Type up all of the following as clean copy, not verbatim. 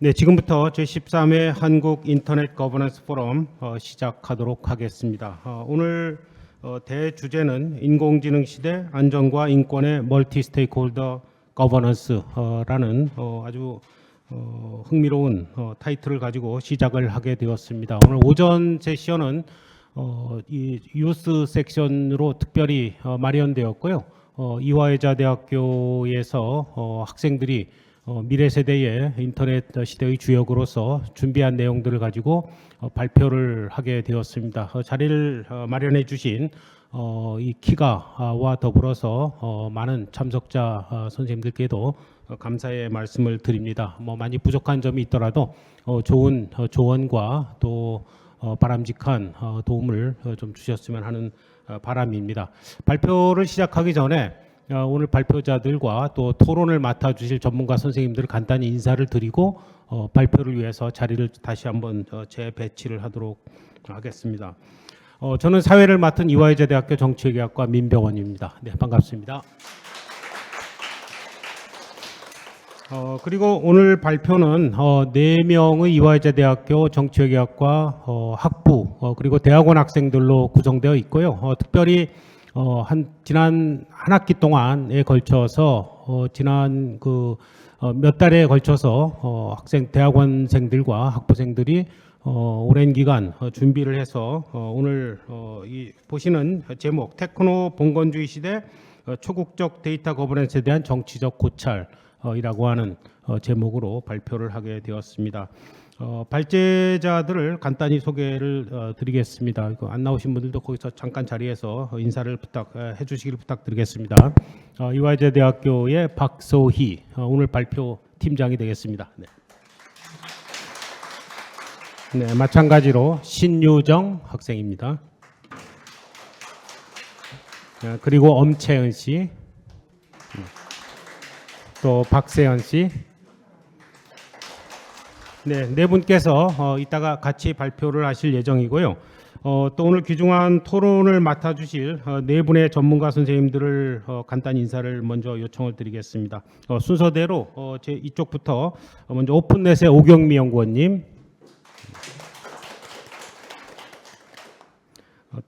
네, 지금부터 제13회 한국 인터넷 거버넌스 포럼 시작하도록 하겠습니다. 오늘 대주제는 인공지능 시대 안전과 인권의 멀티 스테이크홀더 거버넌스라는 아주 흥미로운 타이틀을 가지고 시작을 하게 되었습니다. 오늘 오전 세션은 이 유스 섹션으로 특별히 마련되었고요. 이화여자대학교에서 학생들이 미래 세대의 인터넷 시대의 주역으로서 준비한 내용들을 가지고 발표를 하게 되었습니다. 자리를 마련해 주신 이 키가와 더불어서 많은 참석자 선생님들께도 감사의 말씀을 드립니다. 많이 부족한 점이 있더라도 좋은 조언과 또 바람직한 도움을 좀 주셨으면 하는 바람입니다. 발표를 시작하기 전에 오늘 발표자들과 또 토론을 맡아주실 전문가 선생님들 간단히 인사를 드리고 발표를 위해서 자리를 다시 한번 재배치를 하도록 하겠습니다. 저는 사회를 맡은 이화여자대학교 정치외교학과 민병원입니다. 네, 반갑습니다. 그리고 오늘 발표는 4명의 이화여자대학교 정치외교학과 학부 그리고 대학원 학생들로 구성되어 있고요. 특별히 지난 한 학기 동안에 걸쳐서 지난 몇 달에 걸쳐서 대학원생들과 학부생들이 오랜 기간 준비를 해서 오늘 이 보시는 제목 테크노 봉건주의 시대 초국적 데이터 거버넌스에 대한 정치적 고찰이라고 하는 제목으로 발표를 하게 되었습니다. 발제자들을 간단히 소개를 드리겠습니다. 안 나오신 분들도 거기서 잠깐 자리에서 인사를 부탁해 주시기를 부탁드리겠습니다. 이화여자대학교의 박소희 오늘 발표 팀장이 되겠습니다. 네. 네, 마찬가지로 신유정 학생입니다. 그리고 엄채은 씨, 또 박세현 씨. 네 분께서 이따가 같이 발표를 하실 예정이고요. 또 오늘 귀중한 토론을 맡아주실 4분의 전문가 선생님들을 간단히 인사를 먼저 요청을 드리겠습니다. 순서대로 제 이쪽부터 먼저 오픈넷의 오경미 연구원님,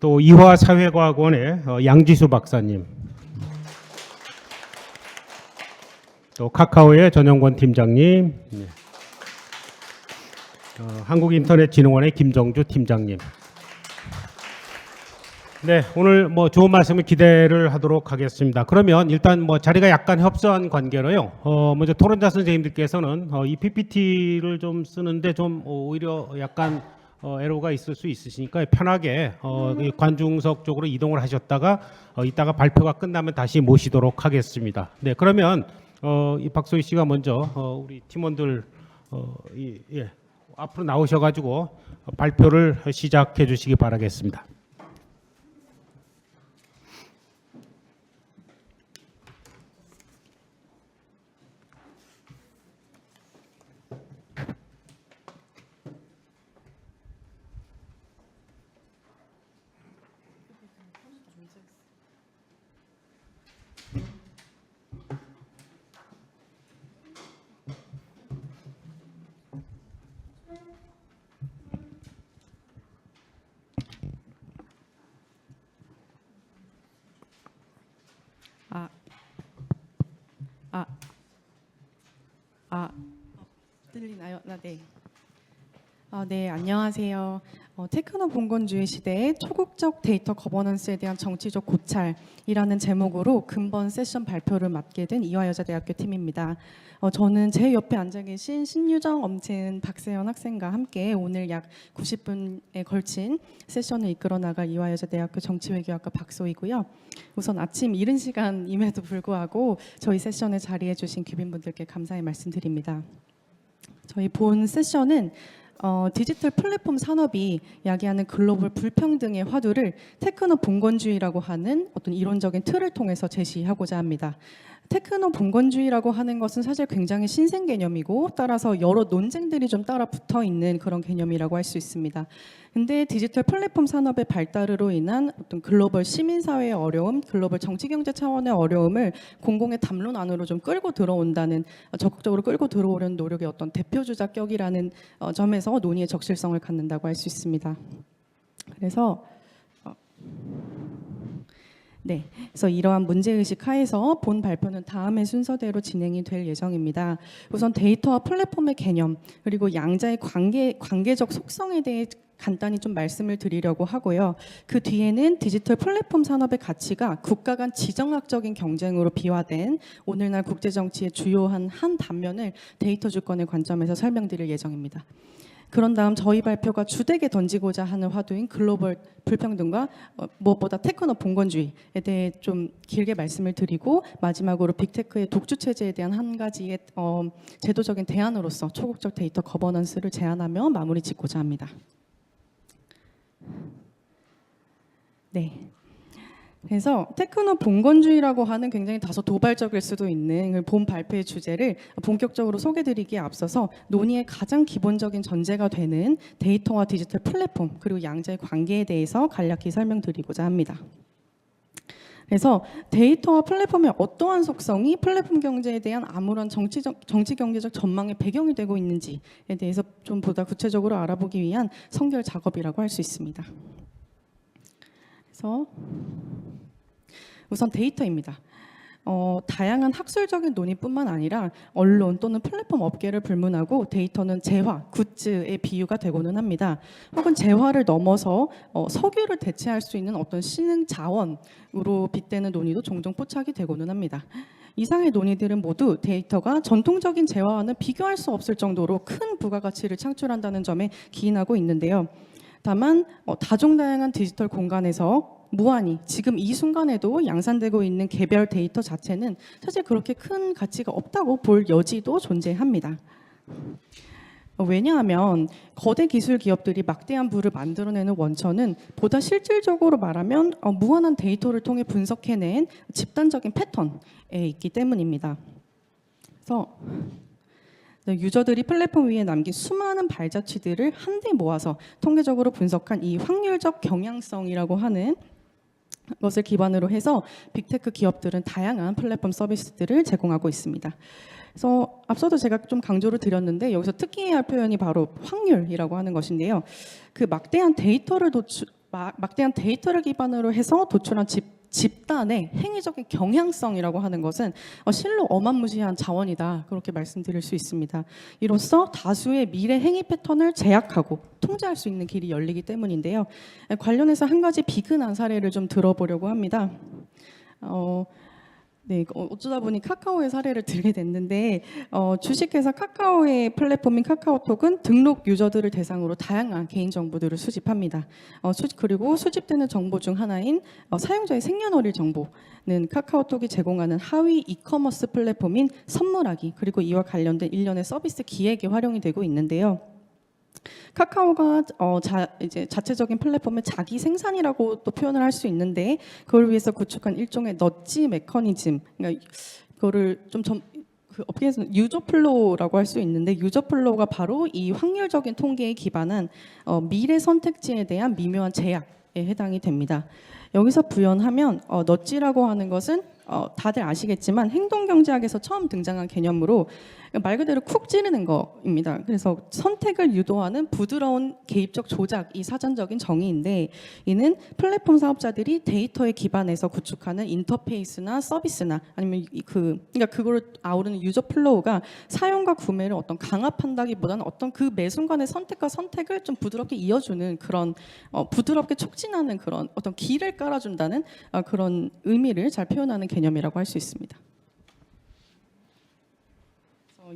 또 이화사회과학원의 양지수 박사님, 또 카카오의 전영권 팀장님, 네. 한국인터넷진흥원의 김정주 팀장님. 네, 오늘 좋은 말씀을 기대를 하도록 하겠습니다. 그러면 일단 자리가 약간 협소한 관계로요. 먼저 토론자 선생님들께서는 이 PPT를 좀 쓰는데 좀 오히려 약간 에러가 있을 수 있으시니까 편하게 관중석 쪽으로 이동을 하셨다가 이따가 발표가 끝나면 다시 모시도록 하겠습니다. 네, 그러면 이 박소희 씨가 먼저 우리 팀원들 앞으로 나오셔가지고 발표를 시작해 주시기 바라겠습니다. 들리나요? 네. 네, 안녕하세요. 테크노 봉건주의 시대의 초국적 데이터 거버넌스에 대한 정치적 고찰이라는 제목으로 근본 세션 발표를 맡게 된 이화여자대학교 팀입니다. 저는 제 옆에 앉아 계신 신유정, 엄채은, 박세현 학생과 함께 오늘 약 90분에 걸친 세션을 이끌어 나갈 이화여자대학교 정치외교학과 박소희고요. 우선 아침 이른 시간임에도 불구하고 저희 세션에 자리해 주신 귀빈분들께 감사의 말씀드립니다. 저희 본 세션은 디지털 플랫폼 산업이 야기하는 글로벌 불평등의 화두를 테크노 봉건주의라고 하는 어떤 이론적인 틀을 통해서 제시하고자 합니다. 테크노 봉건주의라고 하는 것은 사실 굉장히 신생 개념이고 따라서 여러 논쟁들이 좀 따라 붙어 있는 그런 개념이라고 할 수 있습니다. 근데 디지털 플랫폼 산업의 발달으로 인한 어떤 글로벌 시민사회의 어려움, 글로벌 정치경제 차원의 어려움을 공공의 담론 안으로 좀 끌고 들어온다는, 적극적으로 끌고 들어오려는 노력의 어떤 대표주자격이라는 점에서 논의의 적실성을 갖는다고 할 수 있습니다. 그래서 그래서 이러한 문제의식 하에서 본 발표는 다음의 순서대로 진행이 될 예정입니다. 우선 데이터와 플랫폼의 개념, 그리고 양자의 관계적 속성에 대해 간단히 좀 말씀을 드리려고 하고요. 그 뒤에는 디지털 플랫폼 산업의 가치가 국가 간 지정학적인 경쟁으로 비화된 오늘날 국제정치의 주요한 한 단면을 데이터 주권의 관점에서 설명드릴 예정입니다. 그런 다음 저희 발표가 주되게 던지고자 하는 화두인 글로벌 불평등과 무엇보다 테크노 봉건주의에 대해 좀 길게 말씀을 드리고 마지막으로 빅테크의 독주 체제에 대한 한 가지의 제도적인 대안으로서 초국적 데이터 거버넌스를 제안하며 마무리 짓고자 합니다. 그래서 테크노 봉건주의라고 하는 굉장히 다소 도발적일 수도 있는 본 발표의 주제를 본격적으로 소개드리기에 앞서서 논의의 가장 기본적인 전제가 되는 데이터와 디지털 플랫폼 그리고 양자의 관계에 대해서 간략히 설명드리고자 합니다. 그래서 데이터와 플랫폼의 어떠한 속성이 플랫폼 경제에 대한 아무런 정치 경제적 전망의 배경이 되고 있는지에 대해서 좀 보다 구체적으로 알아보기 위한 선결 작업이라고 할 수 있습니다. 그래서 우선 데이터입니다. 다양한 학술적인 논의뿐만 아니라 언론 또는 플랫폼 업계를 불문하고 데이터는 재화, 굿즈의 비유가 되고는 합니다. 혹은 재화를 넘어서 석유를 대체할 수 있는 어떤 신흥 자원으로 빗대는 논의도 종종 포착이 되고는 합니다. 이상의 논의들은 모두 데이터가 전통적인 재화와는 비교할 수 없을 정도로 큰 부가가치를 창출한다는 점에 기인하고 있는데요. 다만 다종다양한 디지털 공간에서 무한히 지금 이 순간에도 양산되고 있는 개별 데이터 자체는 사실 그렇게 큰 가치가 없다고 볼 여지도 존재합니다. 왜냐하면 거대 기술 기업들이 막대한 부를 만들어내는 원천은 보다 실질적으로 말하면 무한한 데이터를 통해 분석해낸 집단적인 패턴에 있기 때문입니다. 그래서 유저들이 플랫폼 위에 남긴 수많은 발자취들을 한데 모아서 통계적으로 분석한 이 확률적 경향성이라고 하는 것을 기반으로 해서 빅테크 기업들은 다양한 플랫폼 서비스들을 제공하고 있습니다. 그래서 앞서도 제가 좀 강조를 드렸는데 여기서 특기해야 할 표현이 바로 확률이라고 하는 것인데요. 그 막대한 데이터를 기반으로 해서 도출한 집단의 행위적인 경향성이라고 하는 것은 실로 어마무시한 자원이다 그렇게 말씀드릴 수 있습니다. 이로써 다수의 미래 행위 패턴을 제약하고 통제할 수 있는 길이 열리기 때문인데요. 관련해서 한 가지 비근한 사례를 좀 들어보려고 합니다. 어쩌다 보니 카카오의 사례를 들게 됐는데 주식회사 카카오의 플랫폼인 카카오톡은 등록 유저들을 대상으로 다양한 개인 정보들을 수집합니다. 그리고 수집되는 정보 중 하나인 사용자의 생년월일 정보는 카카오톡이 제공하는 하위 이커머스 플랫폼인 선물하기 그리고 이와 관련된 일련의 서비스 기획에 활용이 되고 있는데요. 카카오가 이제 자체적인 플랫폼을 자기 생산이라고 또 표현을 할 수 있는데 그걸 위해서 구축한 일종의 넛지 메커니즘, 그러니까 그거를 그 업계에서는 유저 플로우라고 할 수 있는데 유저 플로우가 바로 이 확률적인 통계에 기반한 미래 선택지에 대한 미묘한 제약에 해당이 됩니다. 여기서 부연하면 넛지라고 하는 것은 다들 아시겠지만 행동경제학에서 처음 등장한 개념으로 말 그대로 쿡 찌르는 거입니다. 그래서 선택을 유도하는 부드러운 개입적 조작, 이 사전적인 정의인데 이는 플랫폼 사업자들이 데이터에 기반해서 구축하는 인터페이스나 서비스나 아니면 그러니까 그거를 아우르는 유저 플로우가 사용과 구매를 어떤 강압한다기보다는 어떤 그 매 순간의 선택과 선택을 좀 부드럽게 이어주는 그런 부드럽게 촉진하는 그런 어떤 길을 깔아준다는 그런 의미를 잘 표현하는 개념이라고 할 수 있습니다.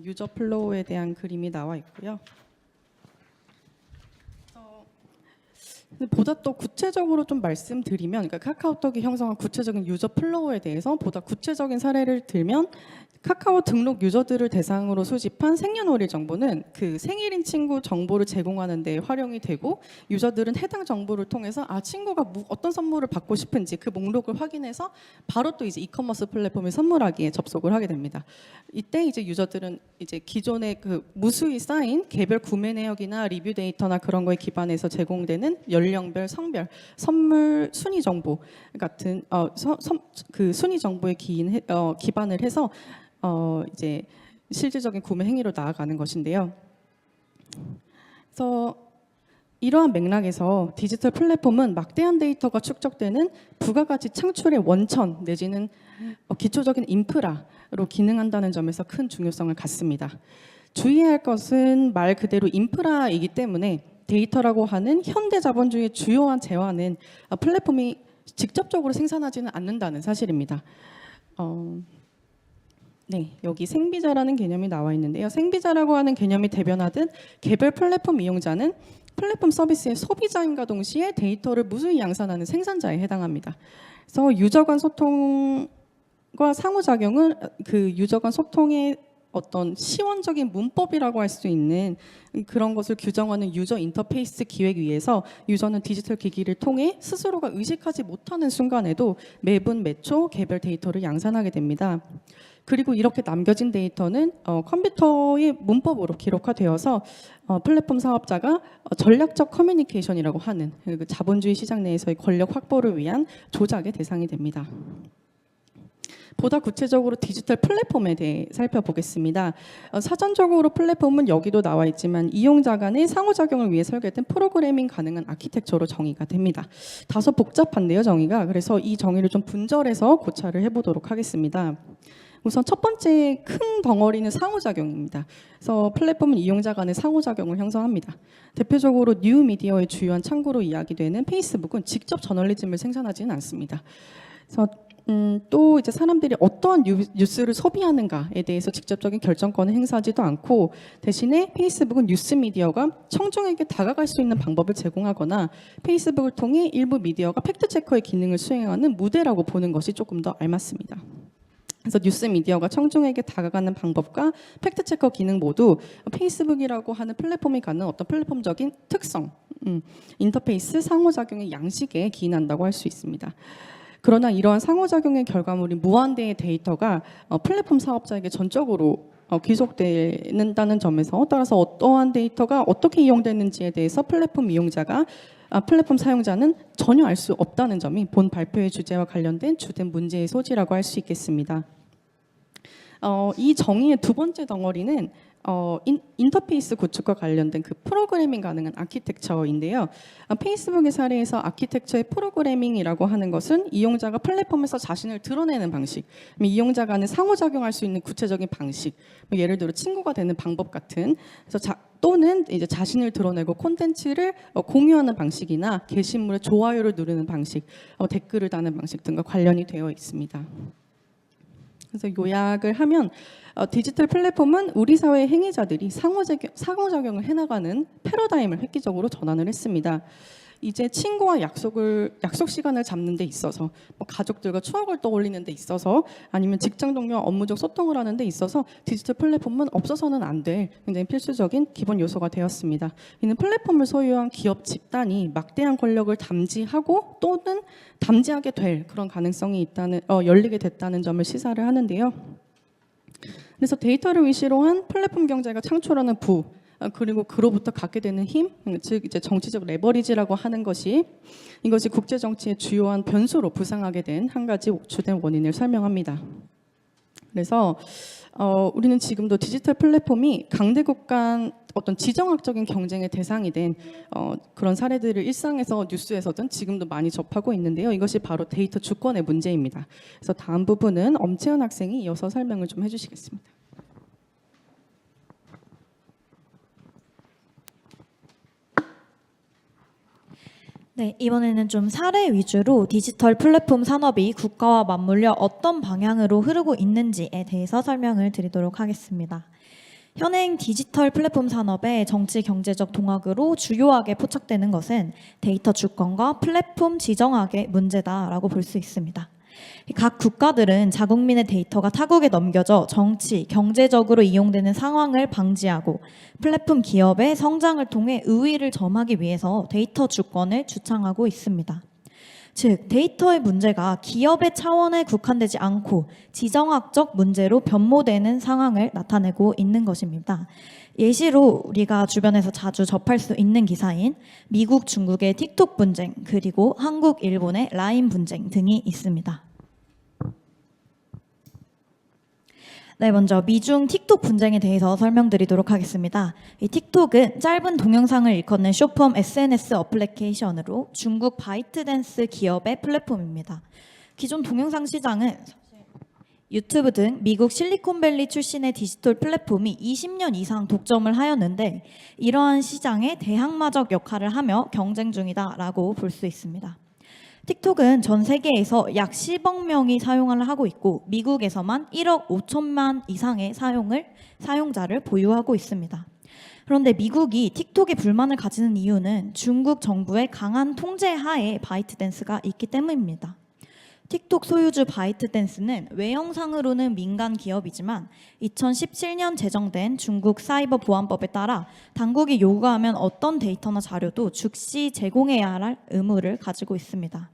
유저 플로우에 대한 그림이 나와 있고요. 보다 또 구체적으로 좀 말씀드리면, 그러니까 카카오톡이 형성한 구체적인 유저 플로우에 대해서 보다 구체적인 사례를 들면, 카카오 등록 유저들을 대상으로 수집한 생년월일 정보는 그 생일인 친구 정보를 제공하는 데 활용이 되고, 유저들은 해당 정보를 통해서 친구가 어떤 선물을 받고 싶은지 그 목록을 확인해서 바로 또 이제 이커머스 플랫폼에 선물하기에 접속을 하게 됩니다. 이때 이제 유저들은 이제 기존의 그 무수히 쌓인 개별 구매 내역이나 리뷰 데이터나 그런 거에 기반해서 제공되는 연령별, 성별, 선물 순위 정보 같은 그 순위 정보에 기반을 해서 이제 실질적인 구매 행위로 나아가는 것인데요. 그래서 이러한 맥락에서 디지털 플랫폼은 막대한 데이터가 축적되는 부가가치 창출의 원천 내지는 기초적인 인프라로 기능한다는 점에서 큰 중요성을 갖습니다. 주의해야 할 것은 말 그대로 인프라이기 때문에 데이터라고 하는 현대 자본주의의 주요한 재화는 플랫폼이 직접적으로 생산하지는 않는다는 사실입니다. 네, 여기 생비자라는 개념이 나와 있는데요. 생비자라고 하는 개념이 대변하듯 개별 플랫폼 이용자는 플랫폼 서비스의 소비자인과 동시에 데이터를 무수히 양산하는 생산자에 해당합니다. 그래서 유저 간 소통과 상호작용은 그 유저 간 소통의 어떤 시원적인 문법이라고 할 수 있는 그런 것을 규정하는 유저 인터페이스 기획위에서 유저는 디지털 기기를 통해 스스로가 의식하지 못하는 순간에도 매분 매초 개별 데이터를 양산하게 됩니다. 그리고 이렇게 남겨진 데이터는 컴퓨터의 문법으로 기록화되어서 플랫폼 사업자가 전략적 커뮤니케이션이라고 하는 그 자본주의 시장 내에서의 권력 확보를 위한 조작의 대상이 됩니다. 보다 구체적으로 디지털 플랫폼에 대해 살펴보겠습니다. 사전적으로 플랫폼은 여기도 나와 있지만 이용자 간의 상호작용을 위해 설계된 프로그래밍 가능한 아키텍처로 정의가 됩니다. 다소 복잡한데요, 정의가. 그래서 이 정의를 좀 분절해서 고찰을 해보도록 하겠습니다. 우선 첫 번째 큰 덩어리는 상호작용입니다. 그래서 플랫폼은 이용자 간의 상호작용을 형성합니다. 대표적으로 뉴미디어의 주요한 창구로 이야기되는 페이스북은 직접 저널리즘을 생산하지는 않습니다. 그래서 또 이제 사람들이 어떠한 뉴스를 소비하는가에 대해서 직접적인 결정권을 행사하지도 않고, 대신에 페이스북은 뉴스 미디어가 청중에게 다가갈 수 있는 방법을 제공하거나 페이스북을 통해 일부 미디어가 팩트체커의 기능을 수행하는 무대라고 보는 것이 조금 더 알맞습니다. 그래서 뉴스 미디어가 청중에게 다가가는 방법과 팩트체커 기능 모두 페이스북이라고 하는 플랫폼이 갖는 어떤 플랫폼적인 특성, 인터페이스 상호작용의 양식에 기인한다고 할 수 있습니다. 그러나 이러한 상호작용의 결과물인 무한대의 데이터가 플랫폼 사업자에게 전적으로 귀속된다는 점에서, 따라서 어떠한 데이터가 어떻게 이용되는지에 대해서 플랫폼 이용자가 플랫폼 사용자는 전혀 알 수 없다는 점이 본 발표의 주제와 관련된 주된 문제의 소지라고 할 수 있겠습니다. 이 정의의 두 번째 덩어리는 인터페이스 구축과 관련된 그 프로그래밍 가능한 아키텍처인데요. 페이스북의 사례에서 아키텍처의 프로그래밍이라고 하는 것은 이용자가 플랫폼에서 자신을 드러내는 방식, 이용자 간에 상호작용할 수 있는 구체적인 방식, 예를 들어 친구가 되는 방법 같은, 그래서 또는 이제 자신을 드러내고 콘텐츠를 공유하는 방식이나 게시물에 좋아요를 누르는 방식, 댓글을 다는 방식 등과 관련이 되어 있습니다. 그래서 요약을 하면 디지털 플랫폼은 우리 사회의 행위자들이 상호작용을 해나가는 패러다임을 획기적으로 전환을 했습니다. 이제 친구와 약속 시간을 잡는 데 있어서, 가족들과 추억을 떠올리는 데 있어서, 아니면 직장 동료와 업무적 소통을 하는 데 있어서 디지털 플랫폼은 없어서는 안 될 굉장히 필수적인 기본 요소가 되었습니다. 이는 플랫폼을 소유한 기업 집단이 막대한 권력을 담지하고 또는 담지하게 될 그런 가능성이 열리게 됐다는 점을 시사를 하는데요. 그래서 데이터를 위시로 한 플랫폼 경제가 창출하는 그리고 그로부터 갖게 되는 힘, 즉 이제 정치적 레버리지라고 하는 것이 이것이 국제 정치의 주요한 변수로 부상하게 된 한 가지 주된 원인을 설명합니다. 그래서 우리는 지금도 디지털 플랫폼이 강대국 간 어떤 지정학적인 경쟁의 대상이 된 그런 사례들을 일상에서 뉴스에서든 지금도 많이 접하고 있는데요. 이것이 바로 데이터 주권의 문제입니다. 그래서 다음 부분은 엄채은 학생이 이어서 설명을 좀 해주시겠습니다. 네, 이번에는 좀 사례 위주로 디지털 플랫폼 산업이 국가와 맞물려 어떤 방향으로 흐르고 있는지에 대해서 설명을 드리도록 하겠습니다. 현행 디지털 플랫폼 산업의 정치 경제적 동학으로 주요하게 포착되는 것은 데이터 주권과 플랫폼 지정학의 문제다라고 볼 수 있습니다. 각 국가들은 자국민의 데이터가 타국에 넘겨져 정치, 경제적으로 이용되는 상황을 방지하고 플랫폼 기업의 성장을 통해 우위를 점하기 위해서 데이터 주권을 주창하고 있습니다. 즉, 데이터의 문제가 기업의 차원에 국한되지 않고 지정학적 문제로 변모되는 상황을 나타내고 있는 것입니다. 예시로 우리가 주변에서 자주 접할 수 있는 기사인 미국, 중국의 틱톡 분쟁, 그리고 한국, 일본의 라인 분쟁 등이 있습니다. 네, 먼저 미중 틱톡 분쟁에 대해서 설명드리도록 하겠습니다. 이 틱톡은 짧은 동영상을 일컫는 숏폼 SNS 어플리케이션으로 중국 바이트댄스 기업의 플랫폼입니다. 기존 동영상 시장은 유튜브 등 미국 실리콘밸리 출신의 디지털 플랫폼이 20년 이상 독점을 하였는데 이러한 시장의 대항마적 역할을 하며 경쟁 중이다라고 볼 수 있습니다. 틱톡은 전 세계에서 약 10억 명이 사용을 하고 있고 미국에서만 1억 5천만 이상의 사용자를 보유하고 있습니다. 그런데 미국이 틱톡에 불만을 가지는 이유는 중국 정부의 강한 통제 하에 바이트댄스가 있기 때문입니다. 틱톡 소유주 바이트댄스는 외형상으로는 민간 기업이지만 2017년 제정된 중국 사이버 보안법에 따라 당국이 요구하면 어떤 데이터나 자료도 즉시 제공해야 할 의무를 가지고 있습니다.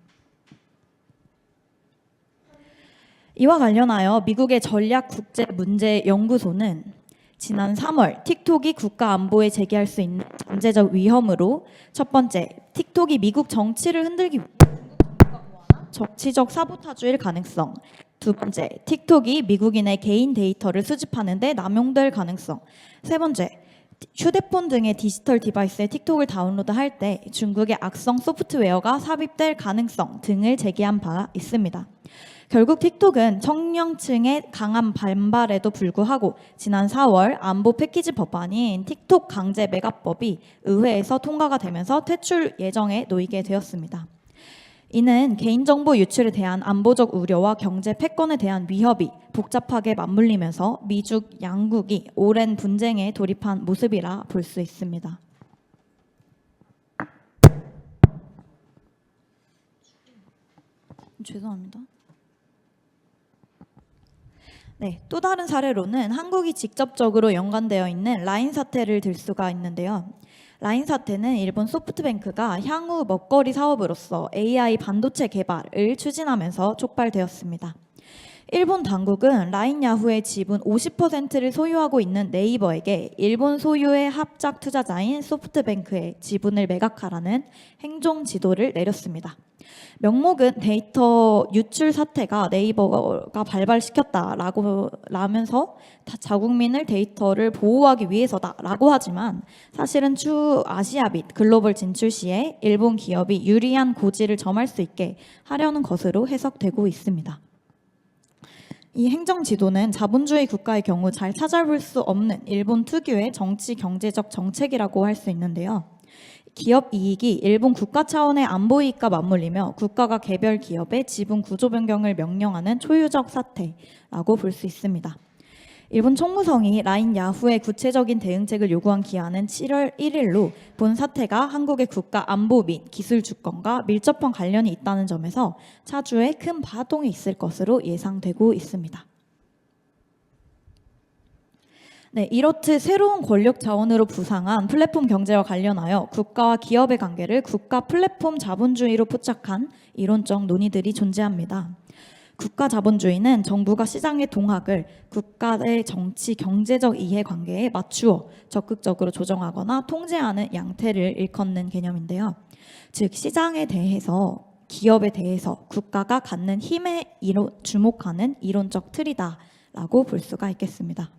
이와 관련하여 미국의 전략국제문제연구소는 지난 3월 틱톡이 국가 안보에 제기할 수 있는 잠재적 위험으로 첫 번째, 틱톡이 미국 정치를 흔들기 위해 정치적 사보타주일 가능성, 두 번째, 틱톡이 미국인의 개인 데이터를 수집하는 데 남용될 가능성, 세 번째, 휴대폰 등의 디지털 디바이스에 틱톡을 다운로드할 때 중국의 악성 소프트웨어가 삽입될 가능성 등을 제기한 바 있습니다. 결국 틱톡은 청년층의 강한 반발에도 불구하고 지난 4월 안보 패키지 법안인 틱톡 강제 매각법이 의회에서 통과가 되면서 퇴출 예정에 놓이게 되었습니다. 이는 개인정보 유출에 대한 안보적 우려와 경제 패권에 대한 위협이 복잡하게 맞물리면서 미중 양국이 오랜 분쟁에 돌입한 모습이라 볼 수 있습니다. 죄송합니다. 네, 또 다른 사례로는 한국이 직접적으로 연관되어 있는 라인 사태를 들 수가 있는데요. 라인 사태는 일본 소프트뱅크가 향후 먹거리 사업으로서 AI 반도체 개발을 추진하면서 촉발되었습니다. 일본 당국은 라인 야후의 지분 50%를 소유하고 있는 네이버에게 일본 소유의 합작 투자자인 소프트뱅크의 지분을 매각하라는 행정 지도를 내렸습니다. 명목은 데이터 유출 사태가 네이버가 발발시켰다라고 라면서 자국민을 데이터를 보호하기 위해서다라고 하지만 사실은 추후 아시아 및 글로벌 진출 시에 일본 기업이 유리한 고지를 점할 수 있게 하려는 것으로 해석되고 있습니다. 이 행정 지도는 자본주의 국가의 경우 잘 찾아볼 수 없는 일본 특유의 정치 경제적 정책이라고 할 수 있는데요. 기업 이익이 일본 국가 차원의 안보 이익과 맞물리며 국가가 개별 기업의 지분 구조 변경을 명령하는 초유적 사태라고 볼 수 있습니다. 일본 총무성이 라인 야후의 구체적인 대응책을 요구한 기한은 7월 1일로 본 사태가 한국의 국가 안보 및 기술 주권과 밀접한 관련이 있다는 점에서 차주에 큰 파동이 있을 것으로 예상되고 있습니다. 네, 이렇듯 새로운 권력 자원으로 부상한 플랫폼 경제와 관련하여 국가와 기업의 관계를 국가 플랫폼 자본주의로 포착한 이론적 논의들이 존재합니다. 국가 자본주의는 정부가 시장의 동학을 국가의 정치, 경제적 이해관계에 맞추어 적극적으로 조정하거나 통제하는 양태를 일컫는 개념인데요. 즉, 시장에 대해서, 기업에 대해서 국가가 갖는 힘에 주목하는 이론적 틀이다라고 볼 수가 있겠습니다.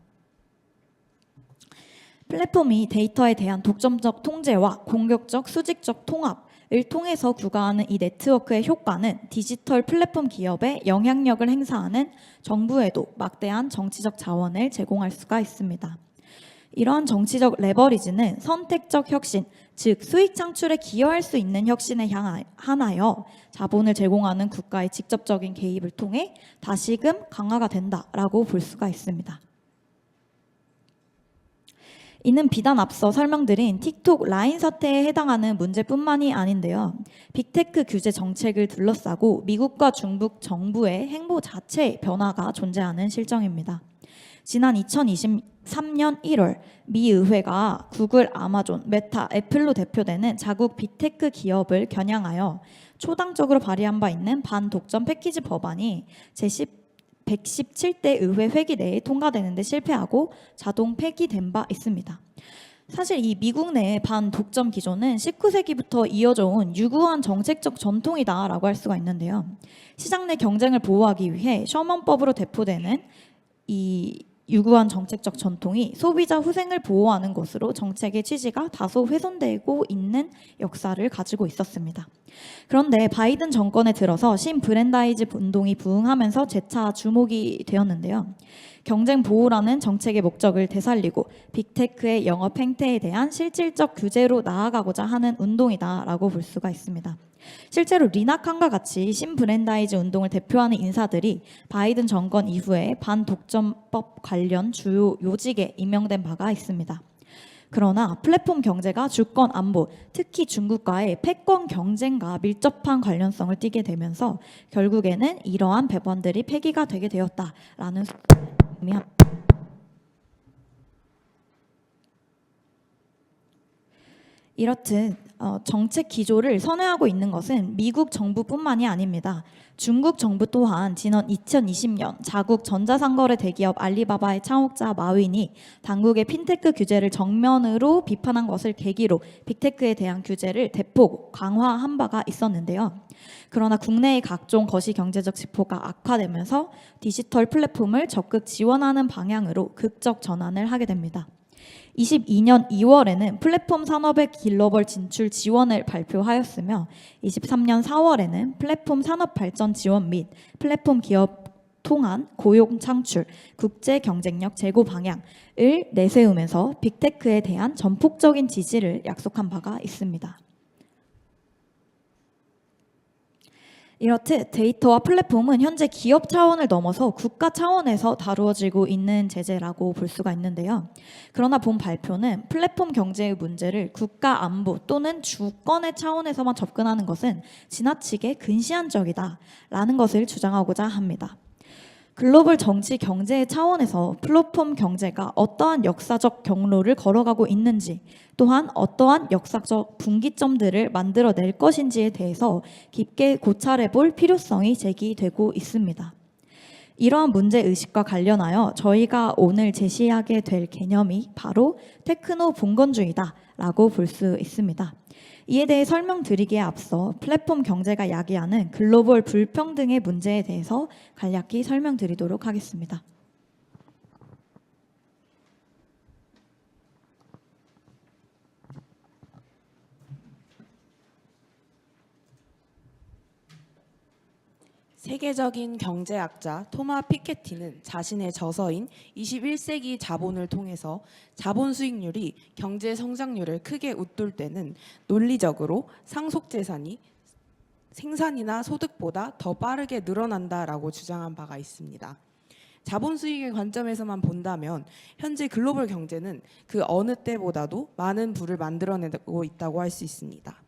플랫폼이 데이터에 대한 독점적 통제와 공격적 수직적 통합을 통해서 구가하는 이 네트워크의 효과는 디지털 플랫폼 기업에 영향력을 행사하는 정부에도 막대한 정치적 자원을 제공할 수가 있습니다. 이러한 정치적 레버리지는 선택적 혁신, 즉 수익 창출에 기여할 수 있는 혁신에 향하여 자본을 제공하는 국가의 직접적인 개입을 통해 다시금 강화가 된다라고 볼 수가 있습니다. 이는 비단 앞서 설명드린 틱톡 라인 사태에 해당하는 문제뿐만이 아닌데요. 빅테크 규제 정책을 둘러싸고 미국과 중국 정부의 행보 자체의 변화가 존재하는 실정입니다. 지난 2023년 1월 미 의회가 구글, 아마존, 메타, 애플로 대표되는 자국 빅테크 기업을 겨냥하여 초당적으로 발의한 바 있는 반독점 패키지 법안이 제117대 의회 회기 내에 통과되는데 실패하고 자동 폐기된 바 있습니다. 사실 이 미국 내의 반독점 기조는 19세기부터 이어져 온 유구한 정책적 전통이다라고 할 수가 있는데요. 시장 내 경쟁을 보호하기 위해 셔먼법으로 대표되는 이 유구한 정책적 전통이 소비자 후생을 보호하는 것으로 정책의 취지가 다소 훼손되고 있는 역사를 가지고 있었습니다. 그런데 바이든 정권에 들어서 신브랜다이즈 운동이 부흥하면서 재차 주목이 되었는데요. 경쟁 보호라는 정책의 목적을 되살리고 빅테크의 영업 행태에 대한 실질적 규제로 나아가고자 하는 운동이다라고 볼 수가 있습니다. 실제로 리나칸과 같이 신브랜다이즈 운동을 대표하는 인사들이 바이든 정권 이후에 반독점법 관련 주요 요직에 임명된 바가 있습니다. 그러나 플랫폼 경제가 주권 안보, 특히 중국과의 패권 경쟁과 밀접한 관련성을 띠게 되면서 결국에는 이러한 법안들이 폐기가 되게 되었다라는 의미합니다. 이렇듯 정책 기조를 선회하고 있는 것은 미국 정부뿐만이 아닙니다. 중국 정부 또한 지난 2020년 자국 전자상거래 대기업 알리바바의 창업자 마윈이 당국의 핀테크 규제를 정면으로 비판한 것을 계기로 빅테크에 대한 규제를 대폭 강화한 바가 있었는데요. 그러나 국내의 각종 거시경제적 지표가 악화되면서 디지털 플랫폼을 적극 지원하는 방향으로 극적 전환을 하게 됩니다. 22년 2월에는 플랫폼 산업의 글로벌 진출 지원을 발표하였으며 23년 4월에는 플랫폼 산업 발전 지원 및 플랫폼 기업 통한 고용 창출, 국제 경쟁력 제고 방향을 내세우면서 빅테크에 대한 전폭적인 지지를 약속한 바가 있습니다. 이렇듯 데이터와 플랫폼은 현재 기업 차원을 넘어서 국가 차원에서 다루어지고 있는 제재라고 볼 수가 있는데요. 그러나 본 발표는 플랫폼 경제의 문제를 국가 안보 또는 주권의 차원에서만 접근하는 것은 지나치게 근시안적이다라는 것을 주장하고자 합니다. 글로벌 정치 경제의 차원에서 플랫폼 경제가 어떠한 역사적 경로를 걸어가고 있는지 또한 어떠한 역사적 분기점들을 만들어낼 것인지에 대해서 깊게 고찰해 볼 필요성이 제기되고 있습니다. 이러한 문제의식과 관련하여 저희가 오늘 제시하게 될 개념이 바로 테크노 봉건주의다라고 볼 수 있습니다. 이에 대해 설명드리기에 앞서 플랫폼 경제가 야기하는 글로벌 불평등의 문제에 대해서 간략히 설명드리도록 하겠습니다. 세계적인 경제학자 토마 피케티는 자신의 저서인 21세기 자본을 통해서 자본 수익률이 경제 성장률을 크게 웃돌 때는 논리적으로 상속 재산이 생산이나 소득보다 더 빠르게 늘어난다라고 주장한 바가 있습니다. 자본 수익의 관점에서만 본다면 현재 글로벌 경제는 그 어느 때보다도 많은 부를 만들어내고 있다고 할 수 있습니다.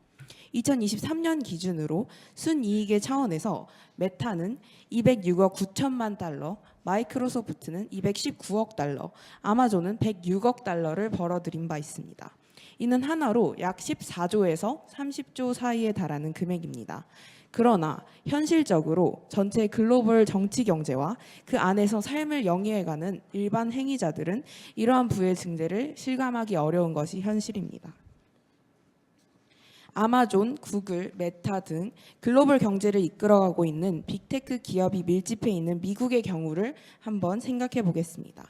2023년 기준으로 순이익의 차원에서 메타는 206억 9천만 달러, 마이크로소프트는 219억 달러, 아마존은 106억 달러를 벌어들인 바 있습니다. 이는 하나로 약 14조에서 30조 사이에 달하는 금액입니다. 그러나 현실적으로 전체 글로벌 정치 경제와 그 안에서 삶을 영위해가는 일반 행위자들은 이러한 부의 증대를 실감하기 어려운 것이 현실입니다. 아마존, 구글, 메타 등 글로벌 경제를 이끌어가고 있는 빅테크 기업이 밀집해 있는 미국의 경우를 한번 생각해 보겠습니다.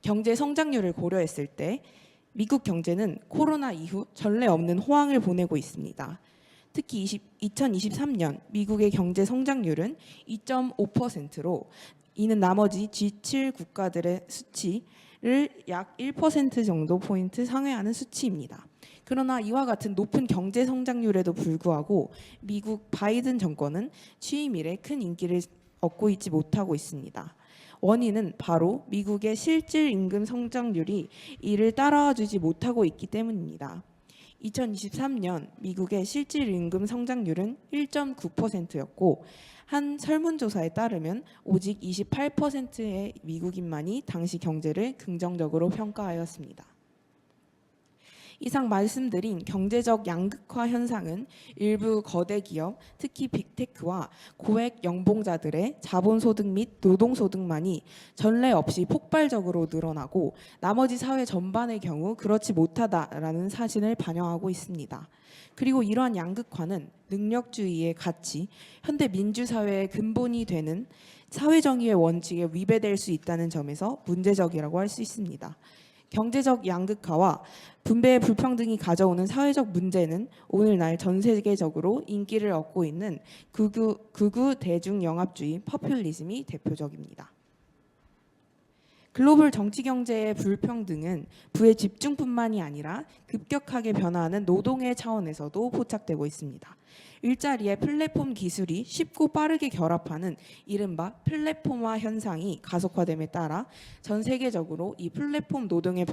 경제 성장률을 고려했을 때 미국 경제는 코로나 이후 전례 없는 호황을 보내고 있습니다. 특히 2023년 미국의 경제 성장률은 2.5%로 이는 나머지 G7 국가들의 수치를 약 1% 정도 포인트 상회하는 수치입니다. 그러나 이와 같은 높은 경제 성장률에도 불구하고 미국 바이든 정권은 취임 이래 큰 인기를 얻고 있지 못하고 있습니다. 원인은 바로 미국의 실질 임금 성장률이 이를 따라와주지 못하고 있기 때문입니다. 2023년 미국의 실질 임금 성장률은 1.9%였고 한 설문조사에 따르면 오직 28%의 미국인만이 당시 경제를 긍정적으로 평가하였습니다. 이상 말씀드린 경제적 양극화 현상은 일부 거대 기업, 특히 빅테크와 고액 연봉자들의 자본소득 및 노동소득만이 전례 없이 폭발적으로 늘어나고 나머지 사회 전반의 경우 그렇지 못하다라는 사실을 반영하고 있습니다. 그리고 이러한 양극화는 능력주의의 가치, 현대 민주사회의 근본이 되는 사회정의의 원칙에 위배될 수 있다는 점에서 문제적이라고 할 수 있습니다. 경제적 양극화와 분배의 불평등이 가져오는 사회적 문제는 오늘날 전 세계적으로 인기를 얻고 있는 극우 대중영합주의 퍼퓰리즘이 대표적입니다. 글로벌 정치 경제의 불평등은 부의 집중뿐만이 아니라 급격하게 변화하는 노동의 차원에서도 포착되고 있습니다. 일자리의 플랫폼 기술이 쉽고 빠르게 결합하는 이른바 플랫폼화 현상이 가속화됨에 따라 전 세계적으로 이 플랫폼 노동의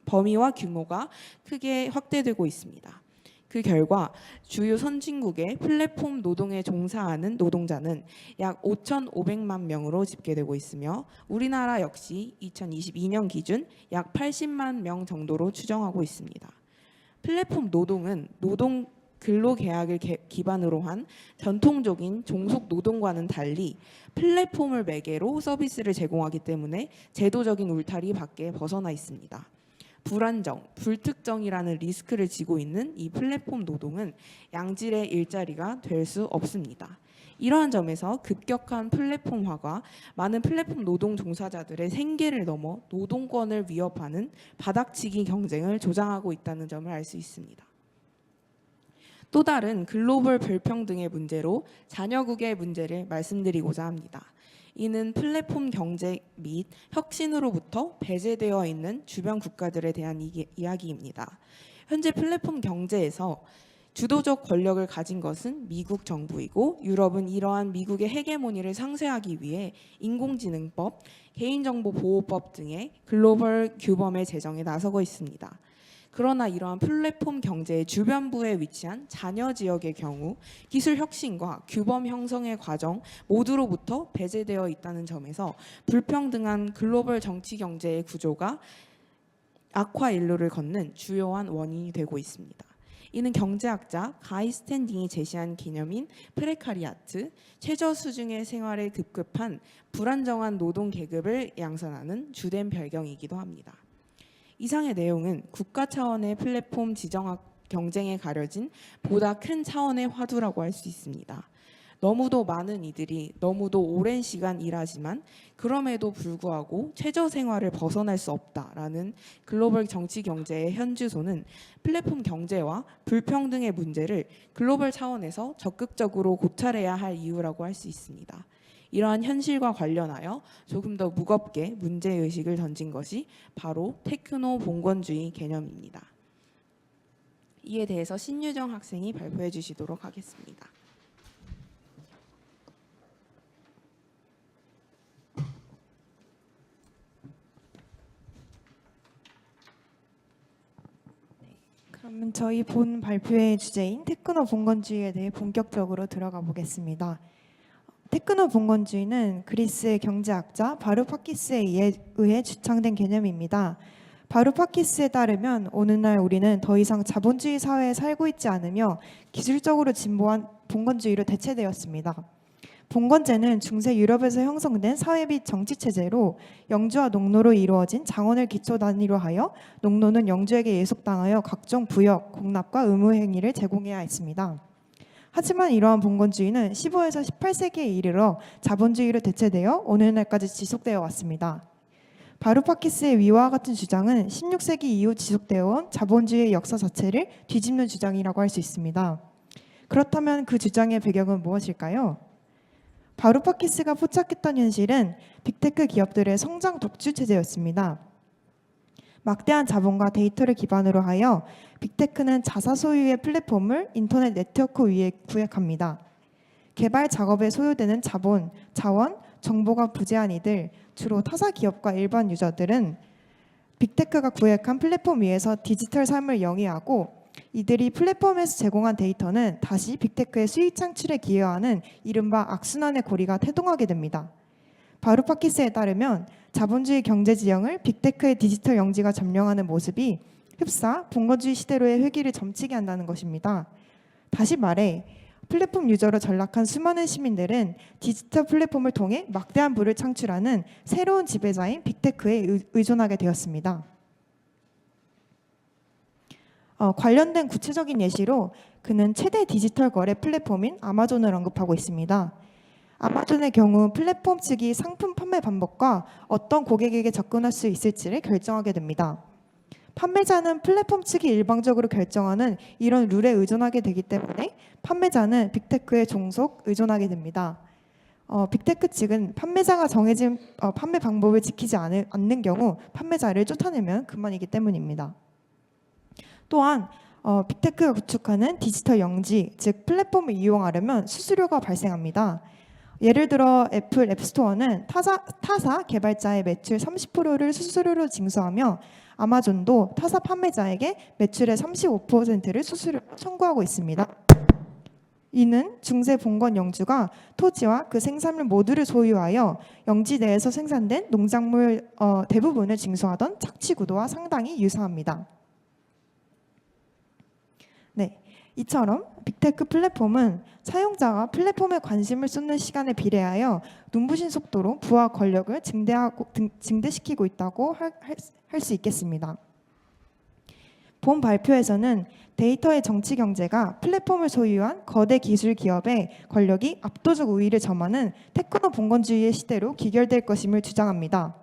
범위와 규모가 크게 확대되고 있습니다. 그 결과 주요 선진국의 플랫폼 노동에 종사하는 노동자는 약 5,500만 명으로 집계되고 있으며 우리나라 역시 2022년 기준 약 80만 명 정도로 추정하고 있습니다. 플랫폼 노동은 노동 근로계약을 기반으로 한 전통적인 종속 노동과는 달리 플랫폼을 매개로 서비스를 제공하기 때문에 제도적인 울타리 밖에 벗어나 있습니다. 불안정, 불특정이라는 리스크를 지고 있는 이 플랫폼 노동은 양질의 일자리가 될 수 없습니다. 이러한 점에서 급격한 플랫폼화가 많은 플랫폼 노동 종사자들의 생계를 넘어 노동권을 위협하는 바닥치기 경쟁을 조장하고 있다는 점을 알 수 있습니다. 또 다른 글로벌 불평등의 문제로 자녀국의 문제를 말씀드리고자 합니다. 이는 플랫폼 경제 및 혁신으로부터 배제되어 있는 주변 국가들에 대한 이야기입니다. 현재 플랫폼 경제에서 주도적 권력을 가진 것은 미국 정부이고 유럽은 이러한 미국의 헤게모니를 상쇄하기 위해 인공지능법, 개인정보보호법 등의 글로벌 규범의 제정에 나서고 있습니다. 그러나 이러한 플랫폼 경제의 주변부에 위치한 자녀 지역의 경우 기술 혁신과 규범 형성의 과정 모두로부터 배제되어 있다는 점에서 불평등한 글로벌 정치 경제의 구조가 악화 일로를 걷는 주요한 원인이 되고 있습니다. 이는 경제학자 가이 스탠딩이 제시한 개념인 프레카리아트, 최저 수준의 생활에 급급한 불안정한 노동 계급을 양산하는 주된 배경이기도 합니다. 이상의 내용은 국가 차원의 플랫폼 지정학 경쟁에 가려진 보다 큰 차원의 화두라고 할 수 있습니다. 너무도 많은 이들이 너무도 오랜 시간 일하지만 그럼에도 불구하고 최저 생활을 벗어날 수 없다라는 글로벌 정치 경제의 현주소는 플랫폼 경제와 불평등의 문제를 글로벌 차원에서 적극적으로 고찰해야 할 이유라고 할 수 있습니다. 이러한 현실과 관련하여 조금 더 무겁게 문제의식을 던진 것이 바로 테크노 봉건주의 개념입니다. 이에 대해서 신유정 학생이 발표해 주시도록 하겠습니다. 그러면 저희 본 발표의 주제인 테크노 봉건주의에 대해 본격적으로 들어가 보겠습니다. 테크노 봉건주의는 그리스의 경제학자 바루파키스에 의해 주창된 개념입니다. 바루파키스에 따르면 오늘날 우리는 더 이상 자본주의 사회에 살고 있지 않으며 기술적으로 진보한 봉건주의로 대체되었습니다. 봉건제는 중세 유럽에서 형성된 사회 및 정치 체제로 영주와 농노로 이루어진 장원을 기초 단위로 하여 농노는 영주에게 예속당하여 각종 부역, 공납과 의무 행위를 제공해야 했습니다. 하지만 이러한 봉건주의는 15에서 18세기에 이르러 자본주의로 대체되어 오늘날까지 지속되어 왔습니다. 바루파키스의 위와 같은 주장은 16세기 이후 지속되어 온 자본주의의 역사 자체를 뒤집는 주장이라고 할 수 있습니다. 그렇다면 그 주장의 배경은 무엇일까요? 바루파키스가 포착했던 현실은 빅테크 기업들의 성장 독주 체제였습니다. 막대한 자본과 데이터를 기반으로 하여 빅테크는 자사 소유의 플랫폼을 인터넷 네트워크 위에 구획합니다. 개발 작업에 소요되는 자본, 자원, 정보가 부재한 이들, 주로 타사 기업과 일반 유저들은 빅테크가 구획한 플랫폼 위에서 디지털 삶을 영위하고 이들이 플랫폼에서 제공한 데이터는 다시 빅테크의 수익 창출에 기여하는 이른바 악순환의 고리가 태동하게 됩니다. 바루파키스에 따르면 자본주의 경제 지형을 빅테크의 디지털 영지가 점령하는 모습이 흡사 봉건주의 시대로의 회귀를 점치게 한다는 것입니다. 다시 말해 플랫폼 유저로 전락한 수많은 시민들은 디지털 플랫폼을 통해 막대한 부를 창출하는 새로운 지배자인 빅테크에 의존하게 되었습니다. 관련된 구체적인 예시로 그는 최대 디지털 거래 플랫폼인 아마존을 언급하고 있습니다. 아마존의 경우 플랫폼 측이 상품 판매 방법과 어떤 고객에게 접근할 수 있을지를 결정하게 됩니다. 판매자는 플랫폼 측이 일방적으로 결정하는 이런 룰에 의존하게 되기 때문에 판매자는 빅테크에 종속 의존하게 됩니다. 빅테크 측은 판매자가 정해진 판매 방법을 지키지 않는 경우 판매자를 쫓아내면 그만이기 때문입니다. 또한 빅테크가 구축하는 디지털 영지, 즉 플랫폼을 이용하려면 수수료가 발생합니다. 예를 들어 애플 앱스토어는 타사 개발자의 매출 30%를 수수료로 징수하며 아마존도 타사 판매자에게 매출의 35%를 수수료로 청구하고 있습니다. 이는 중세 봉건 영주가 토지와 그 생산물 모두를 소유하여 영지 내에서 생산된 농작물 대부분을 징수하던 착취 구도와 상당히 유사합니다. 네, 이처럼 빅테크 플랫폼은 사용자가 플랫폼에 관심을 쏟는 시간에 비례하여 눈부신 속도로 부와 권력을 증대시키고 있다고 할 수 있겠습니다. 본 발표에서는 데이터의 정치 경제가 플랫폼을 소유한 거대 기술 기업의 권력이 압도적 우위를 점하는 테크노 봉건주의의 시대로 귀결될 것임을 주장합니다.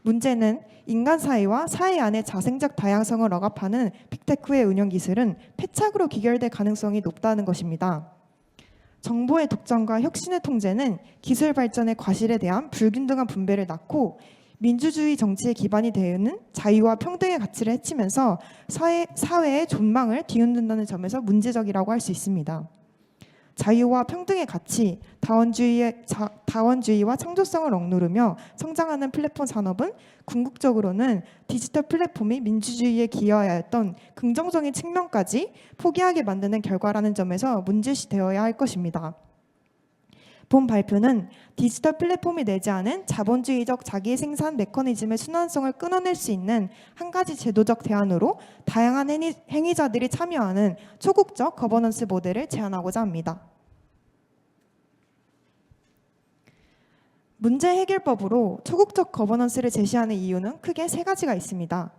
문제는 인간 사회와 사회 안의 자생적 다양성을 억압하는 빅테크의 운영 기술은 패착으로 귀결될 가능성이 높다는 것입니다. 정보의 독점과 혁신의 통제는 기술 발전의 과실에 대한 불균등한 분배를 낳고 민주주의 정치의 기반이 되는 자유와 평등의 가치를 해치면서 사회의 존망을 뒤흔든다는 점에서 문제적이라고 할 수 있습니다. 자유와 평등의 가치, 다원주의와 창조성을 억누르며 성장하는 플랫폼 산업은 궁극적으로는 디지털 플랫폼이 민주주의에 기여하였던 긍정적인 측면까지 포기하게 만드는 결과라는 점에서 문제시되어야 할 것입니다. 본 발표는 디지털 플랫폼이 내재하는 자본주의적 자기 생산 메커니즘의 순환성을 끊어낼 수 있는 한 가지 제도적 대안으로 다양한 행위자들이 참여하는 초국적 거버넌스 모델을 제안하고자 합니다. 문제 해결법으로 초국적 거버넌스를 제시하는 이유는 크게 세 가지가 있습니다.